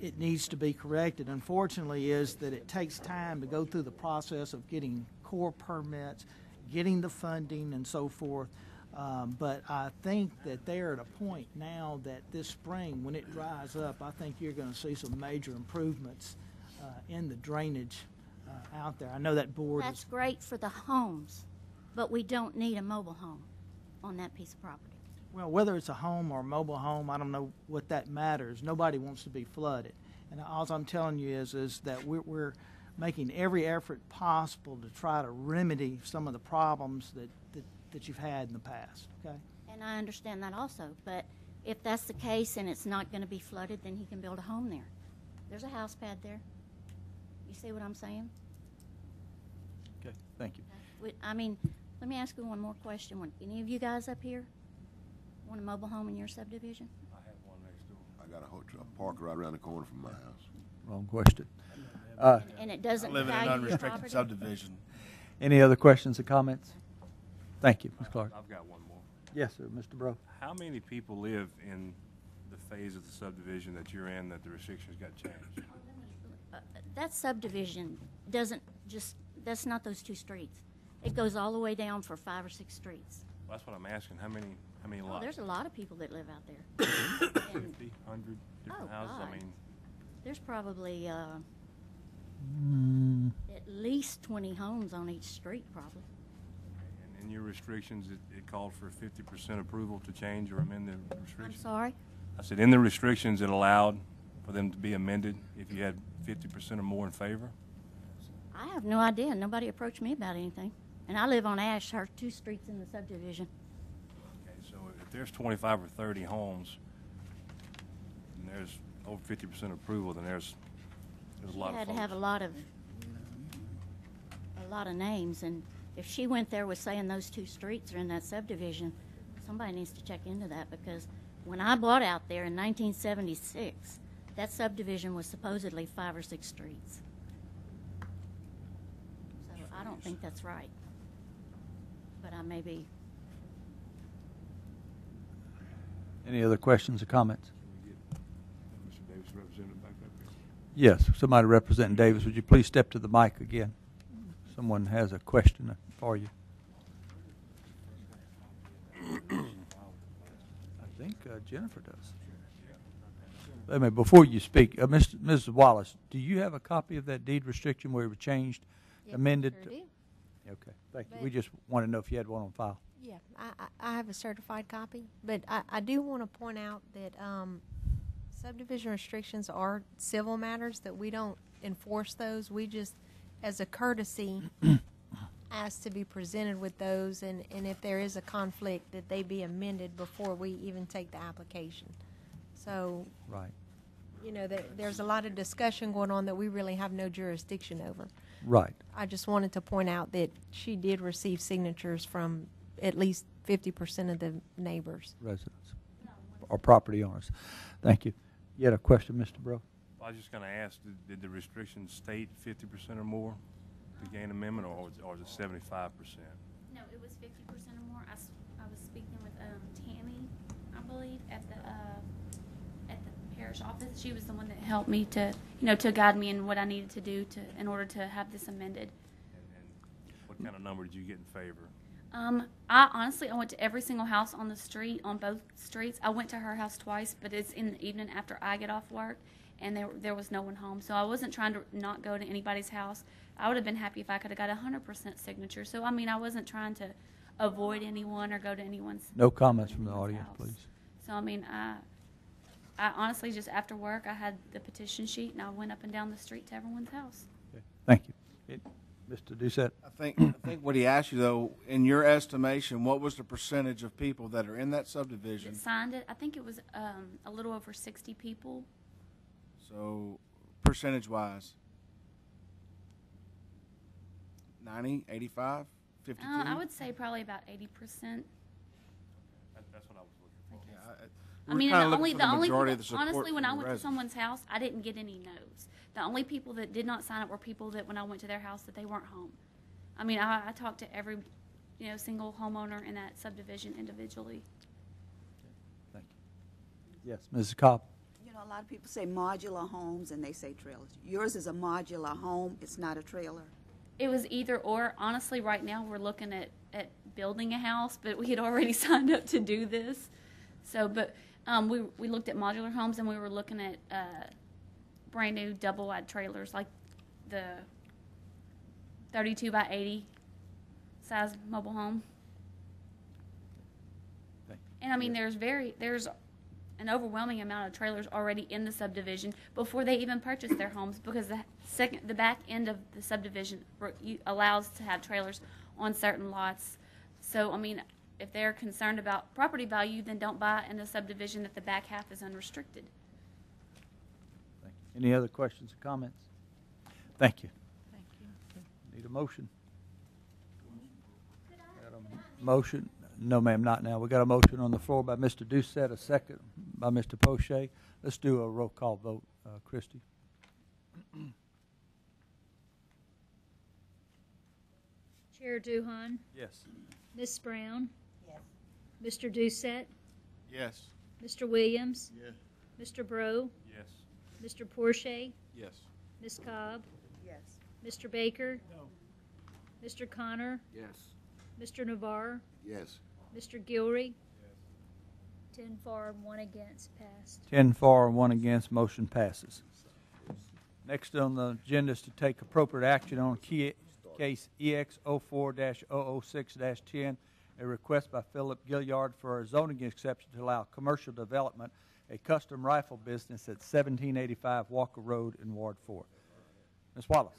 it needs to be corrected. Unfortunately, is that it takes time to go through the process of getting core permits, getting the funding, and so forth. But I think that they're at a point now that this spring, when it dries up, I think you're going to see some major improvements in the drainage out there. I know that board That's is. great for the homes, but we don't need a mobile home on that piece of property. Well, whether it's a home or a mobile home, I don't know what that matters. Nobody wants to be flooded. And all I'm telling you is that we're making every effort possible to try to remedy some of the problems that you've had in the past, okay? And I understand that also, but if that's the case and it's not going to be flooded, then he can build a home there. There's a house pad there. You see what I'm saying? Okay, thank you. I mean, let me ask you one more question. Would any of you guys up here want a mobile home in your subdivision? I got a park right around the corner from my house. Wrong question. And it doesn't I live in an value your unrestricted property? subdivision. Any other questions or comments? Thank you, Ms. Clark. I've got one more. Yes, sir, Mr. Bro. How many people live in the phase of the subdivision that you're in that the restrictions got changed? That subdivision doesn't just, that's not those two streets. It goes all the way down for 5 or 6 streets. Well, that's what I'm asking. How many Oh, lots? there's a lot of people that live out there. 50, 100 different houses? God. I mean, There's probably at least 20 homes on each street, probably. and in your restrictions, it called for 50% approval to change or amend the I'm restrictions? sorry? I said, in the restrictions, it allowed for them to be amended if you had 50% or more in favor? I have no idea. Nobody approached me about anything. And I live on Ash, there are 2 streets in the subdivision. Okay, so if there's 25 or 30 homes, and there's over 50% approval, then there's a lot She of had to folks. have a lot of names, and if she went there with saying those 2 streets are in that subdivision, somebody needs to check into that, because when I bought out there in 1976, that subdivision was supposedly 5 or 6 streets. So I don't think that's right. But I may be. Any other questions or comments? Mr. Davis, representative back up here. Yes, somebody representing Davis, would you please step to the mic again? Someone has a question for you. I think Jennifer does. Wait a minute, before you speak, Mrs. Wallace, do you have a copy of that deed restriction where it was changed, amended? Sure do. Okay, thank you. But- We just want to know if you had one on file. Yeah, I have a certified copy, but I do want to point out that subdivision restrictions are civil matters, that we don't enforce those. We just, as a courtesy, ask to be presented with those, and if there is a conflict, that they be amended before we even take the application. So, Right. you know, there's a lot of discussion going on that we really have no jurisdiction over. Right. I just wanted to point out that she did receive signatures from at least 50% of the neighbors. Residents or property owners. Thank you. You had a question, Mr. Bro? I was just going to ask, did the restrictions state 50% or more to gain amendment, or is it 75%? No, it was 50% or more. I was speaking with Tammy, I believe, at the parish office. She was the one that helped me to, to guide me in what I needed to do in order to have this amended. And what kind of number did you get in favor? I went to every single house on the street, on both streets. I went to her house twice, but it's in the evening after I get off work, and there was no one home. So I wasn't trying to not go to anybody's house. I would have been happy if I could have got 100% signature. So, I mean, I wasn't trying to avoid anyone or go to anyone's. No comments from the audience, house. please. So, I mean, I honestly, just after work, I had the petition sheet, and I went up and down the street to everyone's house. Thank you. Mr. Doucette? I think what he asked you, though, in your estimation, what was the percentage of people that are in that subdivision? That signed it. I think it was a little over 60 people. So, percentage-wise? 90, 85, 52? I would say probably about 80%. That's what I was looking for. I mean, the only majority people, of the support honestly, when from I the went to residents. someone's house, I didn't get any no's. The only people that did not sign up were people that when I went to their house that they weren't home. I mean, I talked to every, single homeowner in that subdivision individually. Thank you. Yes, Mrs. Cobb? You know, a lot of people say modular homes and they say trailers. Yours is a modular home, it's not a trailer. It was either or. Honestly, right now we're looking at building a house, but we had already signed up to do this. So, but we looked at modular homes and we were looking at brand new double wide trailers like the 32 by 80 size mobile home. And I mean, there's an overwhelming amount of trailers already in the subdivision before they even purchase their homes, because the back end of the subdivision allows to have trailers on certain lots. So, I mean, if they're concerned about property value, then don't buy in a subdivision that the back half is unrestricted. Thank you. Any other questions or comments? Thank you. Thank you. Need a motion? Got a motion? No, ma'am, not now. We got a motion on the floor by Mr. Doucette, a second by Mr. Poche. Let's do a roll call vote. Christie? Chair Duhan, Yes. Ms. Brown, Yes. Mr. Doucette, Yes. Mr. Williams, Yes. Mr. Breaux, Yes. Mr. Porsche, Yes. Ms. Cobb, Yes. Mr. Baker, No. Mr. Connor, Yes. Mr. Navarre, Yes. Mr. Gilry. 10 for and 1 against, passed. 10 for and 1 against, motion passes. Next on the agenda is to take appropriate action on case EX 04-006-10, a request by Philip Gilliard for a zoning exception to allow commercial development, a custom rifle business at 1785 Walker Road in Ward 4. Ms. Wallace.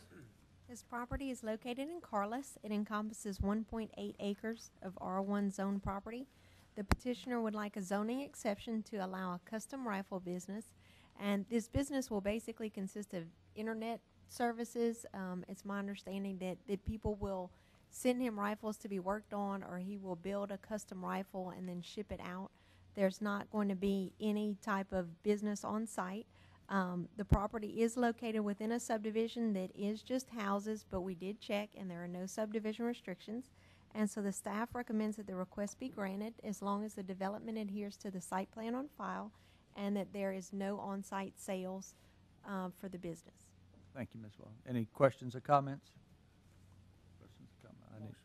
This property is located in Carlos. It encompasses 1.8 acres of R1 zone property. The petitioner would like a zoning exception to allow a custom rifle business, and this business will basically consist of internet services. It's my understanding that people will send him rifles to be worked on, or he will build a custom rifle and then ship it out. There's not going to be any type of business on site. The property is located within a subdivision that is just houses, but we did check and there are no subdivision restrictions. And so the staff recommends that the request be granted as long as the development adheres to the site plan on file and that there is no on-site sales for the business. Thank you, Ms. Wallace. Any questions or comments? Questions or comments?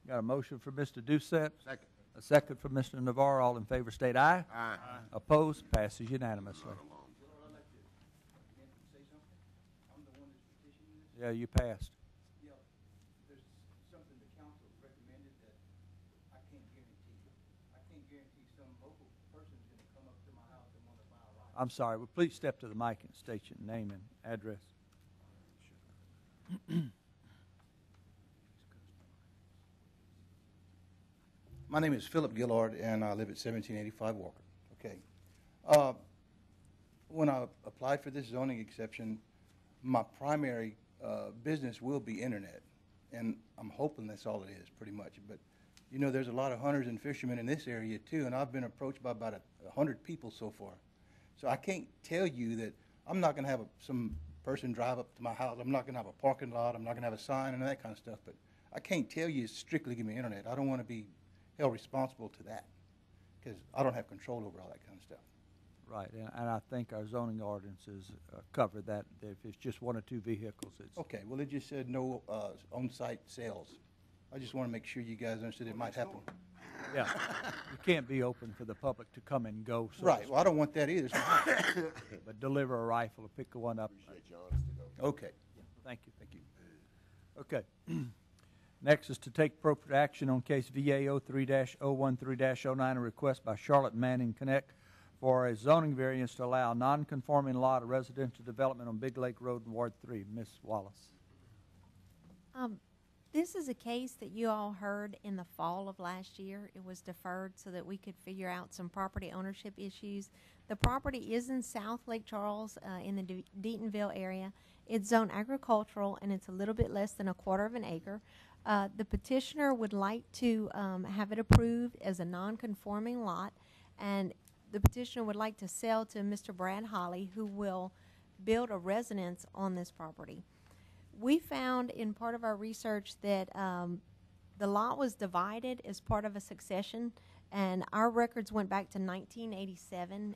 Got a motion for Mr. Doucette. Second. A second for Mr. Navarre. All in favor state aye. Aye. Opposed? Passes unanimously. Yeah, you passed. Yeah, there's something the council recommended that I can't guarantee. I can't guarantee some local person's gonna come up to my house and wanna buy a rifle. I'm sorry. Well, please step to the mic and state your name and address. My name is Philip Gillard, and I live at 1785 Walker. Okay. When I applied for this zoning exception, my primary business will be internet, and I'm hoping that's all it is, pretty much. But, you know, there's a lot of hunters and fishermen in this area, too, and I've been approached by about 100 people so far. So I can't tell you that I'm not going to have some person drive up to my house. I'm not going to have a parking lot. I'm not going to have a sign and that kind of stuff. But I can't tell you strictly give me internet. I don't want to be held responsible to that because I don't have control over all that kind of stuff. Right, and I think our zoning ordinances cover that. If it's just 1 or 2 vehicles, it's Okay, well, it just said no on-site sales. I just want to make sure you guys understood it might happen. yeah. You can't be open for the public to come and go. So to Right, well, I don't want that either. speak. But deliver a rifle or pick one up. Okay. Thank you. Thank you. Okay. Next is to take appropriate action on case VA 03-013-09, a request by Charlotte Manning Connect for a zoning variance to allow non-conforming lot of residential development on Big Lake Road in Ward 3. Ms. Wallace. This is a case that you all heard in the fall of last year. It was deferred so that we could figure out some property ownership issues. The property is in South Lake Charles in the Deatonville area. It's zoned agricultural, and it's a little bit less than 1/4 of an acre. The petitioner would like to have it approved as a non-conforming lot, and the petitioner would like to sell to Mr. Brad Holly, who will build a residence on this property. We found in part of our research that the lot was divided as part of a succession, and our records went back to 1987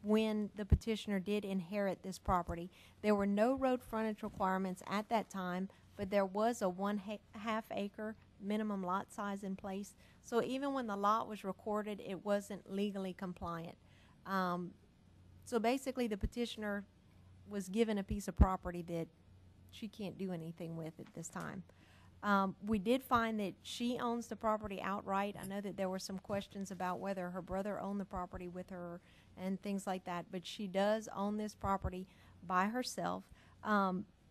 when the petitioner did inherit this property. There were no road frontage requirements at that time, but there was a 1/2 acre minimum lot size in place. So even when the lot was recorded, it wasn't legally compliant. So basically, the petitioner was given a piece of property that she can't do anything with at this time. We did find that she owns the property outright. I know that there were some questions about whether her brother owned the property with her and things like that, but she does own this property by herself.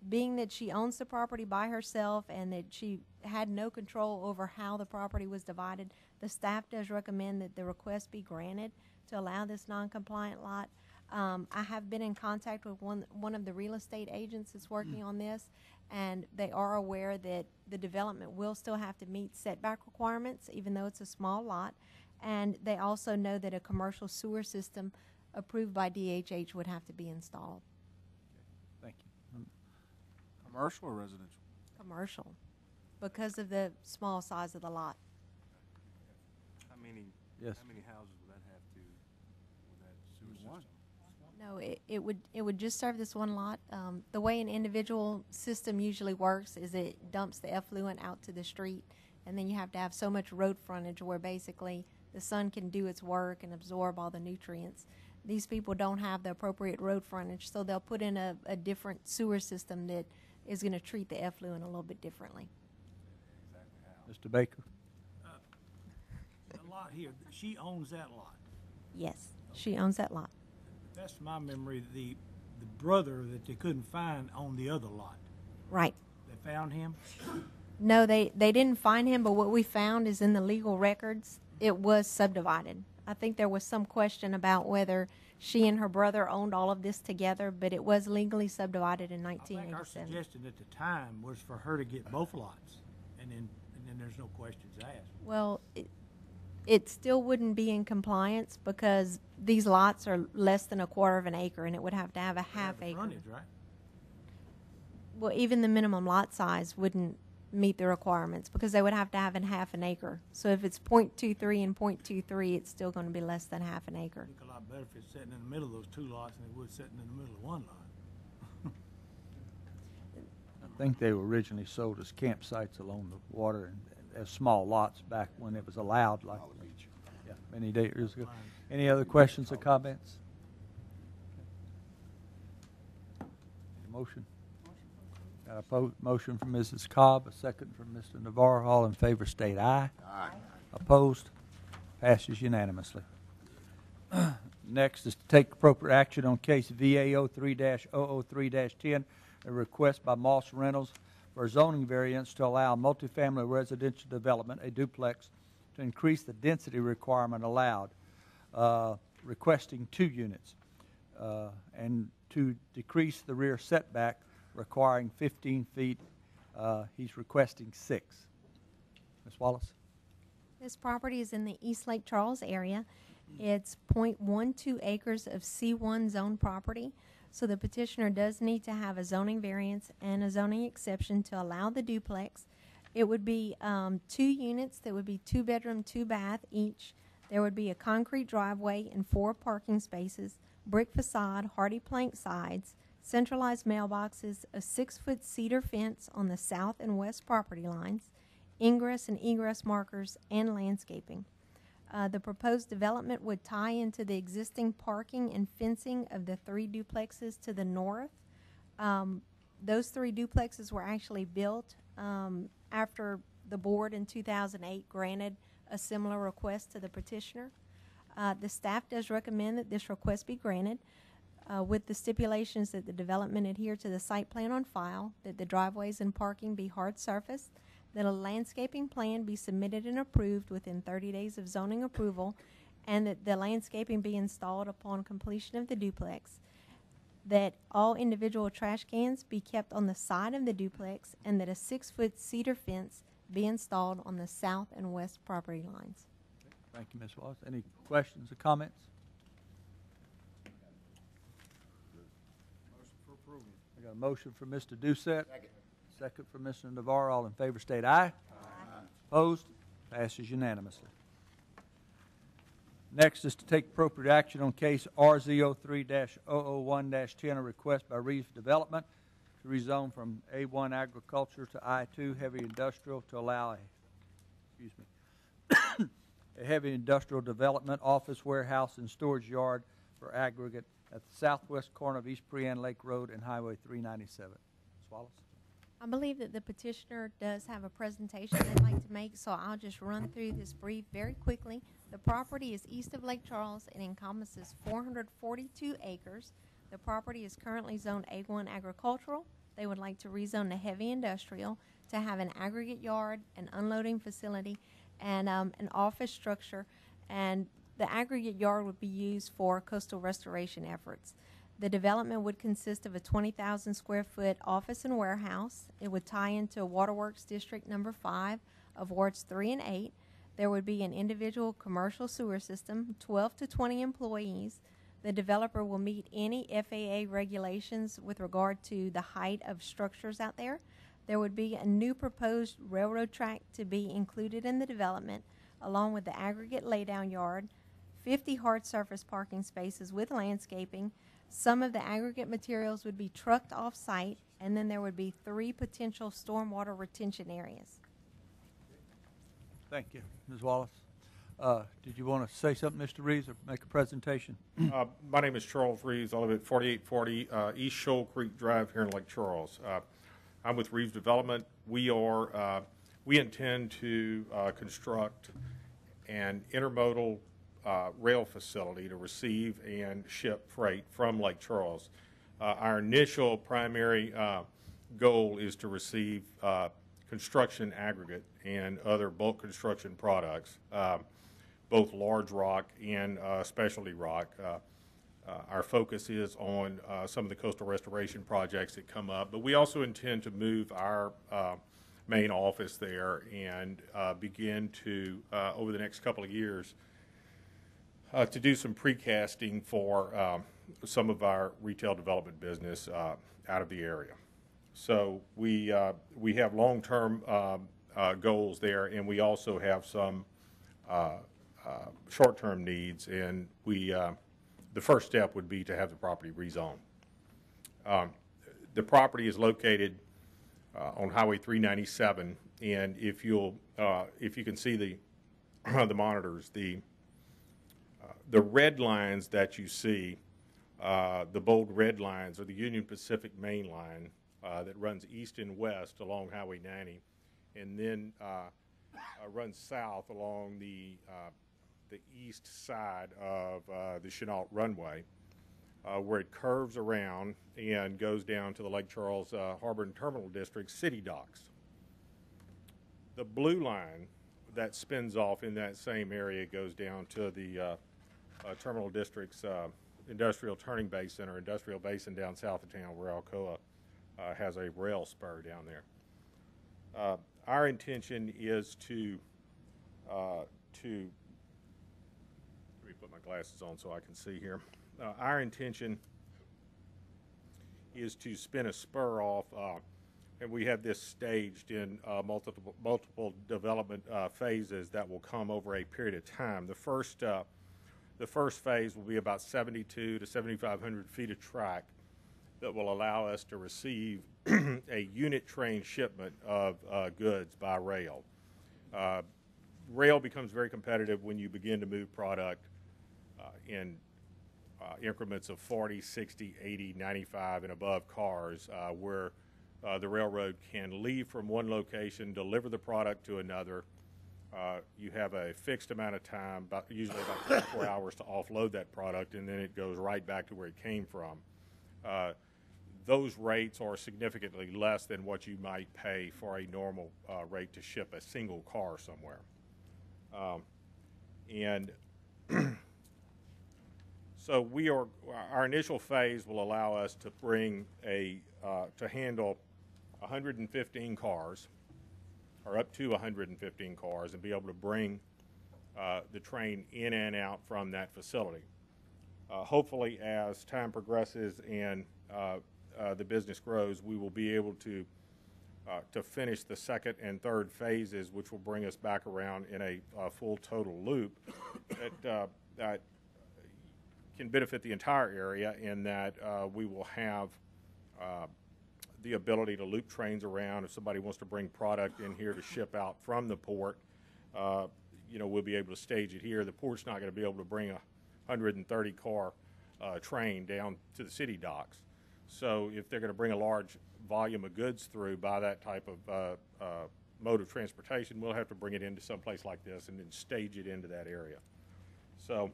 Being that she owns the property by herself and that she had no control over how the property was divided, the staff does recommend that the request be granted to allow this non-compliant lot. I have been in contact with one of the real estate agents that's working on this, and they are aware that the development will still have to meet setback requirements, even though it's a small lot. And they also know that a commercial sewer system approved by DHH would have to be installed. Thank you. Commercial or residential? Commercial, because of the small size of the lot. How many, Yes. how many houses would that have to, with that sewer system? No, it would just serve this one lot. The way an individual system usually works is it dumps the effluent out to the street, and then you have to have so much road frontage where basically the sun can do its work and absorb all the nutrients. These people don't have the appropriate road frontage, so they'll put in a different sewer system that is going to treat the effluent a little bit differently. Mr. Baker? The lot here, she owns that lot. Yes, she owns that lot. That's my memory, the brother that they couldn't find owned the other lot. Right. They found him? No, they didn't find him, but what we found is in the legal records, it was subdivided. I think there was some question about whether she and her brother owned all of this together, but it was legally subdivided in I think our 1987. suggestion at the time was for her to get both lots, and then there's no questions asked. Well, it still wouldn't be in compliance because these lots are less than 1/4 of an acre, and it would have to have a half acre. Frontage, right? Well, even the minimum lot size wouldn't meet the requirements because they would have to have a half an acre. So if it's 0.23 and 0.23, it's still going to be less than half an acre. I think a lot better if it's sitting in the middle of those two lots than it would sitting in the middle of one lot. I think they were originally sold as campsites along the water and as small lots back when it was allowed, like yeah, many years ago. Any other questions or comments? Any motion? Got a motion from Mrs. Cobb, a second from Mr. Navarro. All in favor state aye. Aye. Opposed? Passes unanimously. Next is to take appropriate action on case VA 03-003-10, a request by Moss Reynolds for a zoning variance to allow multifamily residential development, a duplex, to increase the density requirement allowed, requesting 2 units, and to decrease the rear setback requiring 15 feet. He's requesting 6. Ms. Wallace? This property is in the East Lake Charles area. It's 0.12 acres of C1 zone property. So the petitioner does need to have a zoning variance and a zoning exception to allow the duplex. It would be 2 units that would be 2 bedroom, 2 bath each. There would be a concrete driveway and 4 parking spaces, brick facade, hardy plank sides, centralized mailboxes, a 6-foot cedar fence on the south and west property lines, ingress and egress markers, and landscaping. The proposed development would tie into the existing parking and fencing of the 3 duplexes to the north. Those 3 duplexes were actually built after the board in 2008 granted a similar request to the petitioner. The staff does recommend that this request be granted. with the stipulations that the development adhere to the site plan on file, that the driveways and parking be hard surfaced, that a landscaping plan be submitted and approved within 30 days of zoning approval, and that the landscaping be installed upon completion of the duplex, that all individual trash cans be kept on the side of the duplex, and that a 6-foot cedar fence be installed on the south and west property lines. Thank you, Ms. Wallace. Any questions or comments? Motion for approval. I got a motion from Mr. Doucette. Second from Mr. Navarro. All in favor state aye. Aye. Opposed? Passes unanimously. Next is to take appropriate action on case RZ03-001-10, a request by Reeves Development to rezone from A1 agriculture to I2 heavy industrial to allow a heavy industrial development, office, warehouse, and storage yard for aggregate at the southwest corner of East Prian Lake Road and Highway 397. Ms. Wallace? I believe that the petitioner does have a presentation they'd like to make, so I'll just run through this brief very quickly. The property is east of Lake Charles and encompasses 442 acres. The property is currently zoned A1 agricultural. They would like to rezone to heavy industrial to have an aggregate yard, an unloading facility, and an office structure. And the aggregate yard would be used for coastal restoration efforts. The development would consist of a 20,000 square foot office and warehouse. It would tie into Waterworks District Number 5 of Wards 3 and 8. There would be an individual commercial sewer system, 12 to 20 employees. The developer will meet any FAA regulations with regard to the height of structures out there. There would be a new proposed railroad track to be included in the development, along with the aggregate laydown yard, 50 hard surface parking spaces with landscaping. Some of the aggregate materials would be trucked off-site, and then there would be 3 potential stormwater retention areas. Thank you, Ms. Wallace. Did you want to say something, Mr. Reeves, or make a presentation? My name is Charles Reeves. I live at 4840 East Shoal Creek Drive here in Lake Charles. I'm with Reeves Development. We intend to construct an intermodal rail facility to receive and ship freight from Lake Charles. Our initial primary goal is to receive construction aggregate and other bulk construction products, both large rock and specialty rock. Our focus is on some of the coastal restoration projects that come up, but we also intend to move our main office there and begin to, over the next couple of years, to do some precasting for some of our retail development business out of the area. So we have long-term goals there, and we also have some short-term needs, and the first step would be to have the property rezoned. The property is located on Highway 397, and if you can see the monitors, the red lines that you see, the bold red lines, are the Union Pacific main line that runs east and west along Highway 90, and then runs south along the east side of the Chenault runway, where it curves around and goes down to the Lake Charles Harbor and Terminal District city docks. The blue line that spins off in that same area goes down to the Terminal District's industrial turning basin or industrial basin down south of town, where Alcoa has a rail spur down there. Our intention is to let me put my glasses on so I can see here. Our intention is to spin a spur off, and we have this staged in multiple development phases that will come over a period of time. The first phase will be about 72 to 7,500 feet of track that will allow us to receive a unit train shipment of goods by rail. Rail becomes very competitive when you begin to move product in increments of 40, 60, 80, 95 and above cars, where the railroad can leave from one location, deliver the product to another, you have a fixed amount of time, usually about 24 hours to offload that product, and then it goes right back to where it came from. Those rates are significantly less than what you might pay for a normal rate to ship a single car somewhere. And so our initial phase will allow us to bring to handle 115 cars, or up to 115 cars, and be able to bring the train in and out from that facility. Hopefully, as time progresses and the business grows, we will be able to finish the second and third phases, which will bring us back around in a full total loop that can benefit the entire area, in that we will have the ability to loop trains around. If somebody wants to bring product in here to ship out from the port, we'll be able to stage it here. The port's not going to be able to bring a 130-car train down to the city docks. So if they're going to bring a large volume of goods through by that type of mode of transportation, we'll have to bring it into some place like this and then stage it into that area. So,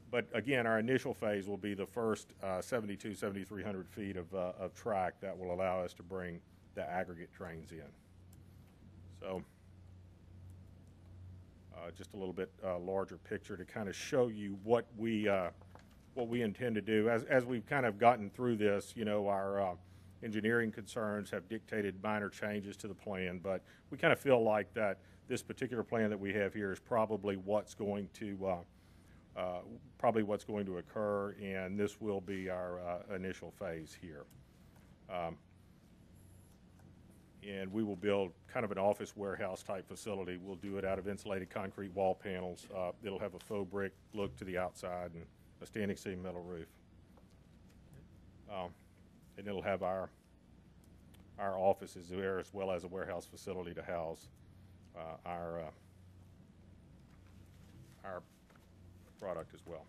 but again, our initial phase will be the first 7,300 feet of track that will allow us to bring the aggregate trains in. So just a little bit larger picture to kind of show you what we intend to do. As we've kind of gotten through this, our engineering concerns have dictated minor changes to the plan, but we kind of feel like that this particular plan that we have here is probably what's going to occur, and this will be our initial phase here. And we will build kind of an office warehouse type facility. We'll do it out of insulated concrete wall panels. It'll have a faux brick look to the outside and a standing seam metal roof. And it'll have our offices there, as well as a warehouse facility to house our product as well.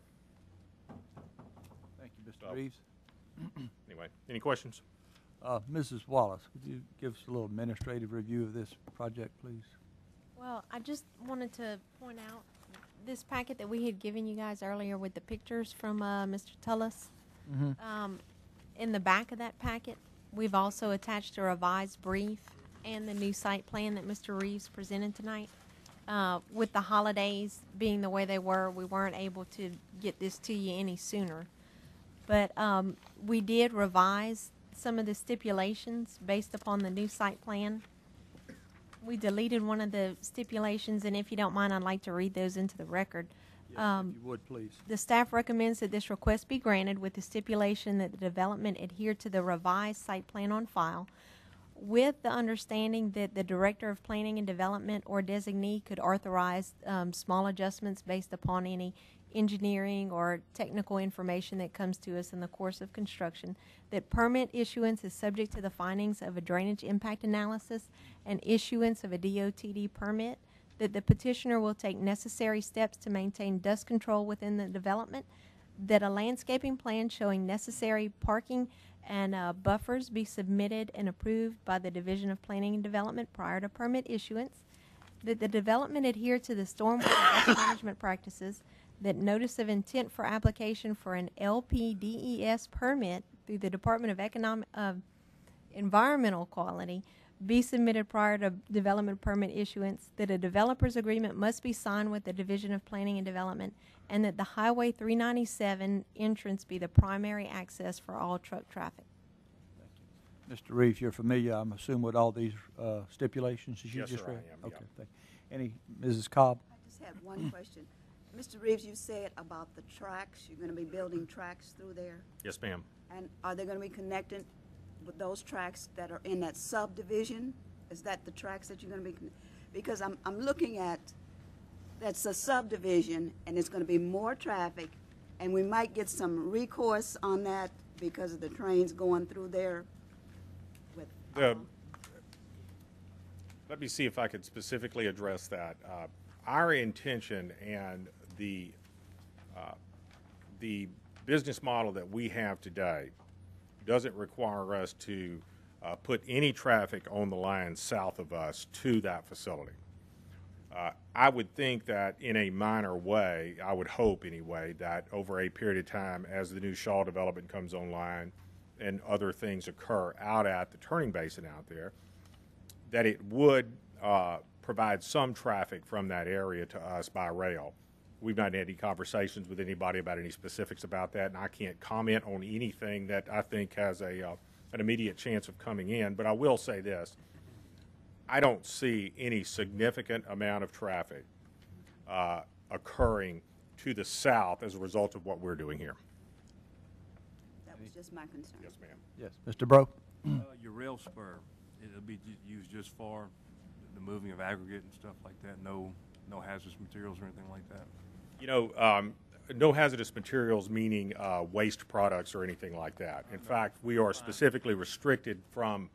Thank you, Mr. Reeves. Anyway, any questions? Mrs. Wallace, would you give us a little administrative review of this project, please? Well, I just wanted to point out this packet that we had given you guys earlier with the pictures from Mr. Tullis. In the back of that packet, we've also attached a revised brief and the new site plan that Mr. Reeves presented tonight. With the holidays being the way they were, we weren't able to get this to you any sooner. But we did revise some of the stipulations based upon the new site plan. We deleted one of the stipulations, and if you don't mind, I'd like to read those into the record. Yes, if you would, please. The staff recommends that this request be granted with the stipulation that the development adhere to the revised site plan on file, with the understanding that the Director of Planning and Development or designee could authorize small adjustments based upon any engineering or technical information that comes to us in the course of construction, that permit issuance is subject to the findings of a drainage impact analysis and issuance of a DOTD permit, that the petitioner will take necessary steps to maintain dust control within the development, that a landscaping plan showing necessary parking and buffers be submitted and approved by the Division of Planning and Development prior to permit issuance, that the development adhere to the stormwater dust management practices, that notice of intent for application for an LPDES permit through the Department of Environmental Quality be submitted prior to development permit issuance, that a developer's agreement must be signed with the Division of Planning and Development, and that the Highway 397 entrance be the primary access for all truck traffic. Mr. Reeves, you're familiar, I'm assuming, with all these stipulations that you Yes, just sir, I read? am, Okay, yeah. thank you. Mrs. Cobb? I just have one question. Mr. Reeves, you said about the tracks, you're going to be building tracks through there? Yes, ma'am. And are they going to be connected with those tracks that are in that subdivision? Is that the tracks that you're going to be, because I'm looking at, that's a subdivision, and it's going to be more traffic, and we might get some recourse on that because of the trains going through there with, let me see if I could specifically address that. Our intention and the business model that we have today doesn't require us to put any traffic on the line south of us to that facility. I would think that in a minor way, I would hope anyway, that over a period of time, as the new Shaw development comes online and other things occur out at the turning basin out there, that it would provide some traffic from that area to us by rail. We've not had any conversations with anybody about any specifics about that, and I can't comment on anything that I think has an immediate chance of coming in. But I will say this. I don't see any significant amount of traffic occurring to the south as a result of what we're doing here. That was just my concern. Yes, ma'am. Yes, Mr. Bro. Your rail spur, it'll be used just for the moving of aggregate and stuff like that? No hazardous materials or anything like that? You know, no hazardous materials meaning waste products or anything like that. In fact, we are specifically restricted from,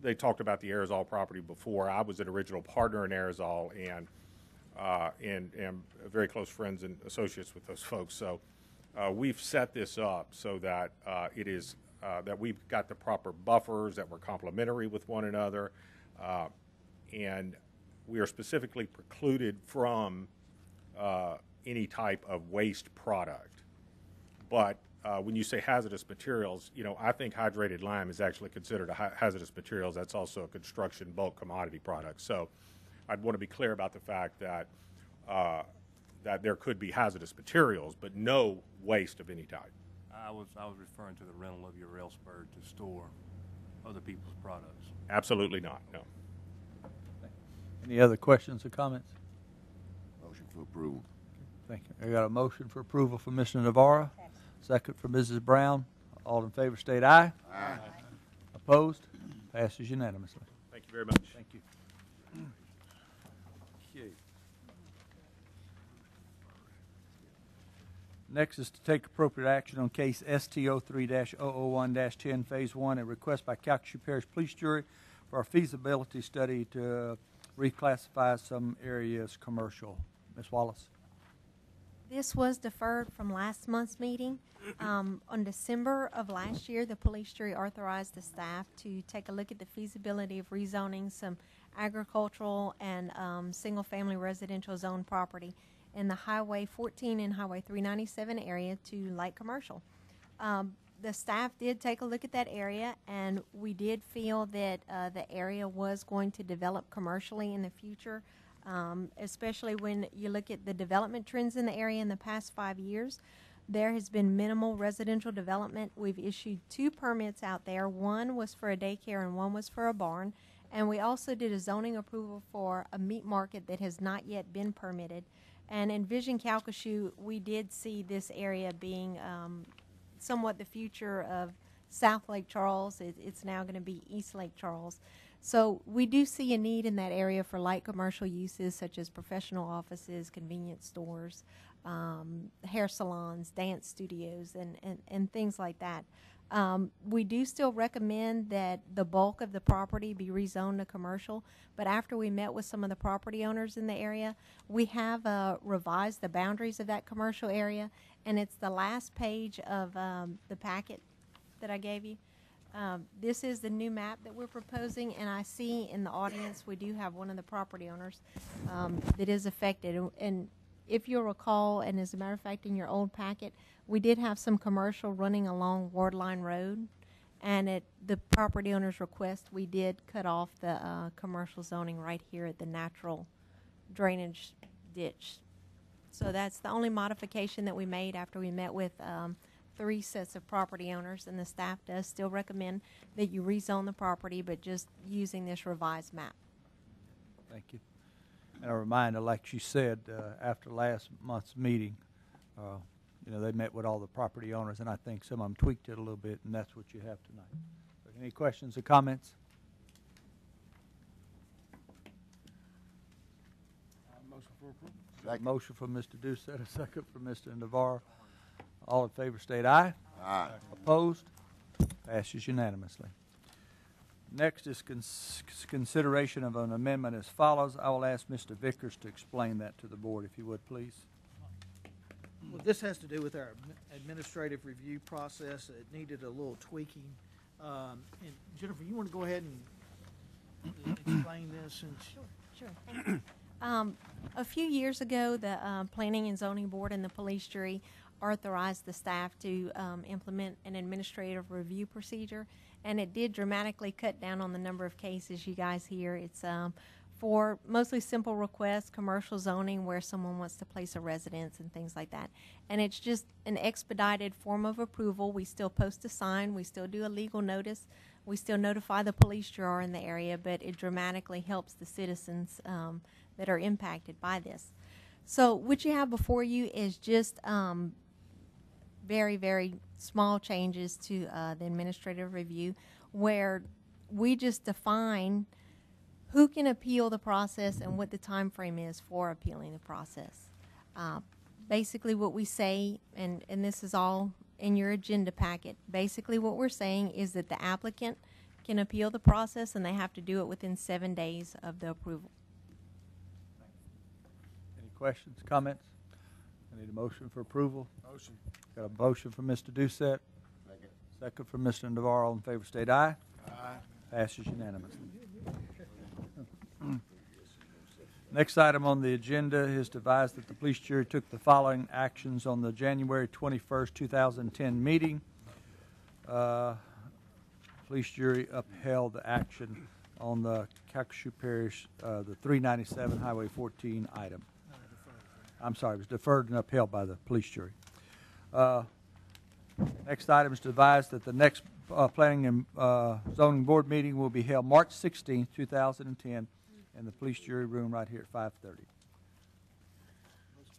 they talked about the Aerosol property before. I was an original partner in Aerosol and am very close friends and associates with those folks. So we've set this up so that it is that we've got the proper buffers, that we're complementary with one another, and we are specifically precluded from any type of waste product. But when you say hazardous materials, you know, I think hydrated lime is actually considered a hazardous materials. That's also a construction bulk commodity product. So I'd want to be clear about the fact that that there could be hazardous materials, but no waste of any type. I was referring to the rental of your rail spur to store other people's products. Absolutely not, no. Any other questions or comments? Motion for approval. Thank you. I got a motion for approval from Mr. Navarro, second from Mrs. Brown. All in favor state aye. Aye. Opposed? Passes unanimously. Thank you very much. Thank you. Okay. Next is to take appropriate action on case STO 3-001-10, Phase 1, a request by Calcasieu Parish Police Jury for a feasibility study to reclassify some areas commercial. Ms. Wallace. This was deferred from last month's meeting. On December of last year, the police jury authorized the staff to take a look at the feasibility of rezoning some agricultural and single-family residential zone property in the Highway 14 and Highway 397 area to light commercial. The staff did take a look at that area, and we did feel that the area was going to develop commercially in the future, especially when you look at the development trends in the area in the past 5 years. There has been minimal residential development. We've issued 2 permits out there. One was for a daycare and one was for a barn. And we also did a zoning approval for a meat market that has not yet been permitted. And in Vision Calcasieu, we did see this area being somewhat the future of South Lake Charles. It's now going to be East Lake Charles. So we do see a need in that area for light commercial uses such as professional offices, convenience stores, hair salons, dance studios, and things like that. We do still recommend that the bulk of the property be rezoned to commercial, but after we met with some of the property owners in the area, we have revised the boundaries of that commercial area, and it's the last page of the packet that I gave you. This is the new map that we're proposing, and I see in the audience we do have one of the property owners that is affected. And if you'll recall, and as a matter of fact in your old packet, we did have some commercial running along Wardline Road, and at the property owner's request, we did cut off the commercial zoning right here at the natural drainage ditch. So that's the only modification that we made after we met with 3 sets of property owners, and the staff does still recommend that you rezone the property, but just using this revised map. Thank you. And a reminder, like she said, after last month's meeting, you know, they met with all the property owners, and I think some of them tweaked it a little bit, and that's what you have tonight. So any questions or comments? Motion for approval. Motion from Mr. Doucette, a second from Mr. Navarro. All in favor state aye. Aye. Opposed? Passes unanimously. Next is consideration of an amendment as follows. I will ask Mr. Vickers to explain that to the board, if you would, please. Well, this has to do with our administrative review process. It needed a little tweaking. And Jennifer, you want to go ahead and explain this? Since Sure. Thank you. A few years ago, the Planning and Zoning Board and the police jury authorized the staff to implement an administrative review procedure, and it did dramatically cut down on the number of cases you guys hear. It's for mostly simple requests, commercial zoning where someone wants to place a residence and things like that. And it's just an expedited form of approval. We still post a sign, we still do a legal notice, we still notify the police bureau in the area, but it dramatically helps the citizens that are impacted by this. So what you have before you is just very, very small changes to the administrative review, where we just define who can appeal the process and what the time frame is for appealing the process. Basically what we say, and this is all in your agenda packet, basically what we're saying is that the applicant can appeal the process and they have to do it within 7 days of the approval. Any questions, comments? I need a motion for approval. Motion. Got a motion from Mr. Doucette. Second from Mr. Navarro. All in favor state aye. Aye. Passes unanimously. Next item on the agenda is to advise that the police jury took the following actions on the January 21st, 2010 meeting. Police jury upheld the action on the Calcasieu Parish, the 397 Highway 14 item. I'm sorry, it was deferred and upheld by the police jury. Next item is to advise that the next Planning and Zoning Board meeting will be held March 16th, 2010, in the police jury room right here at 5:30. Motion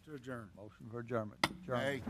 to adjourn. Motion for adjournment. Hey.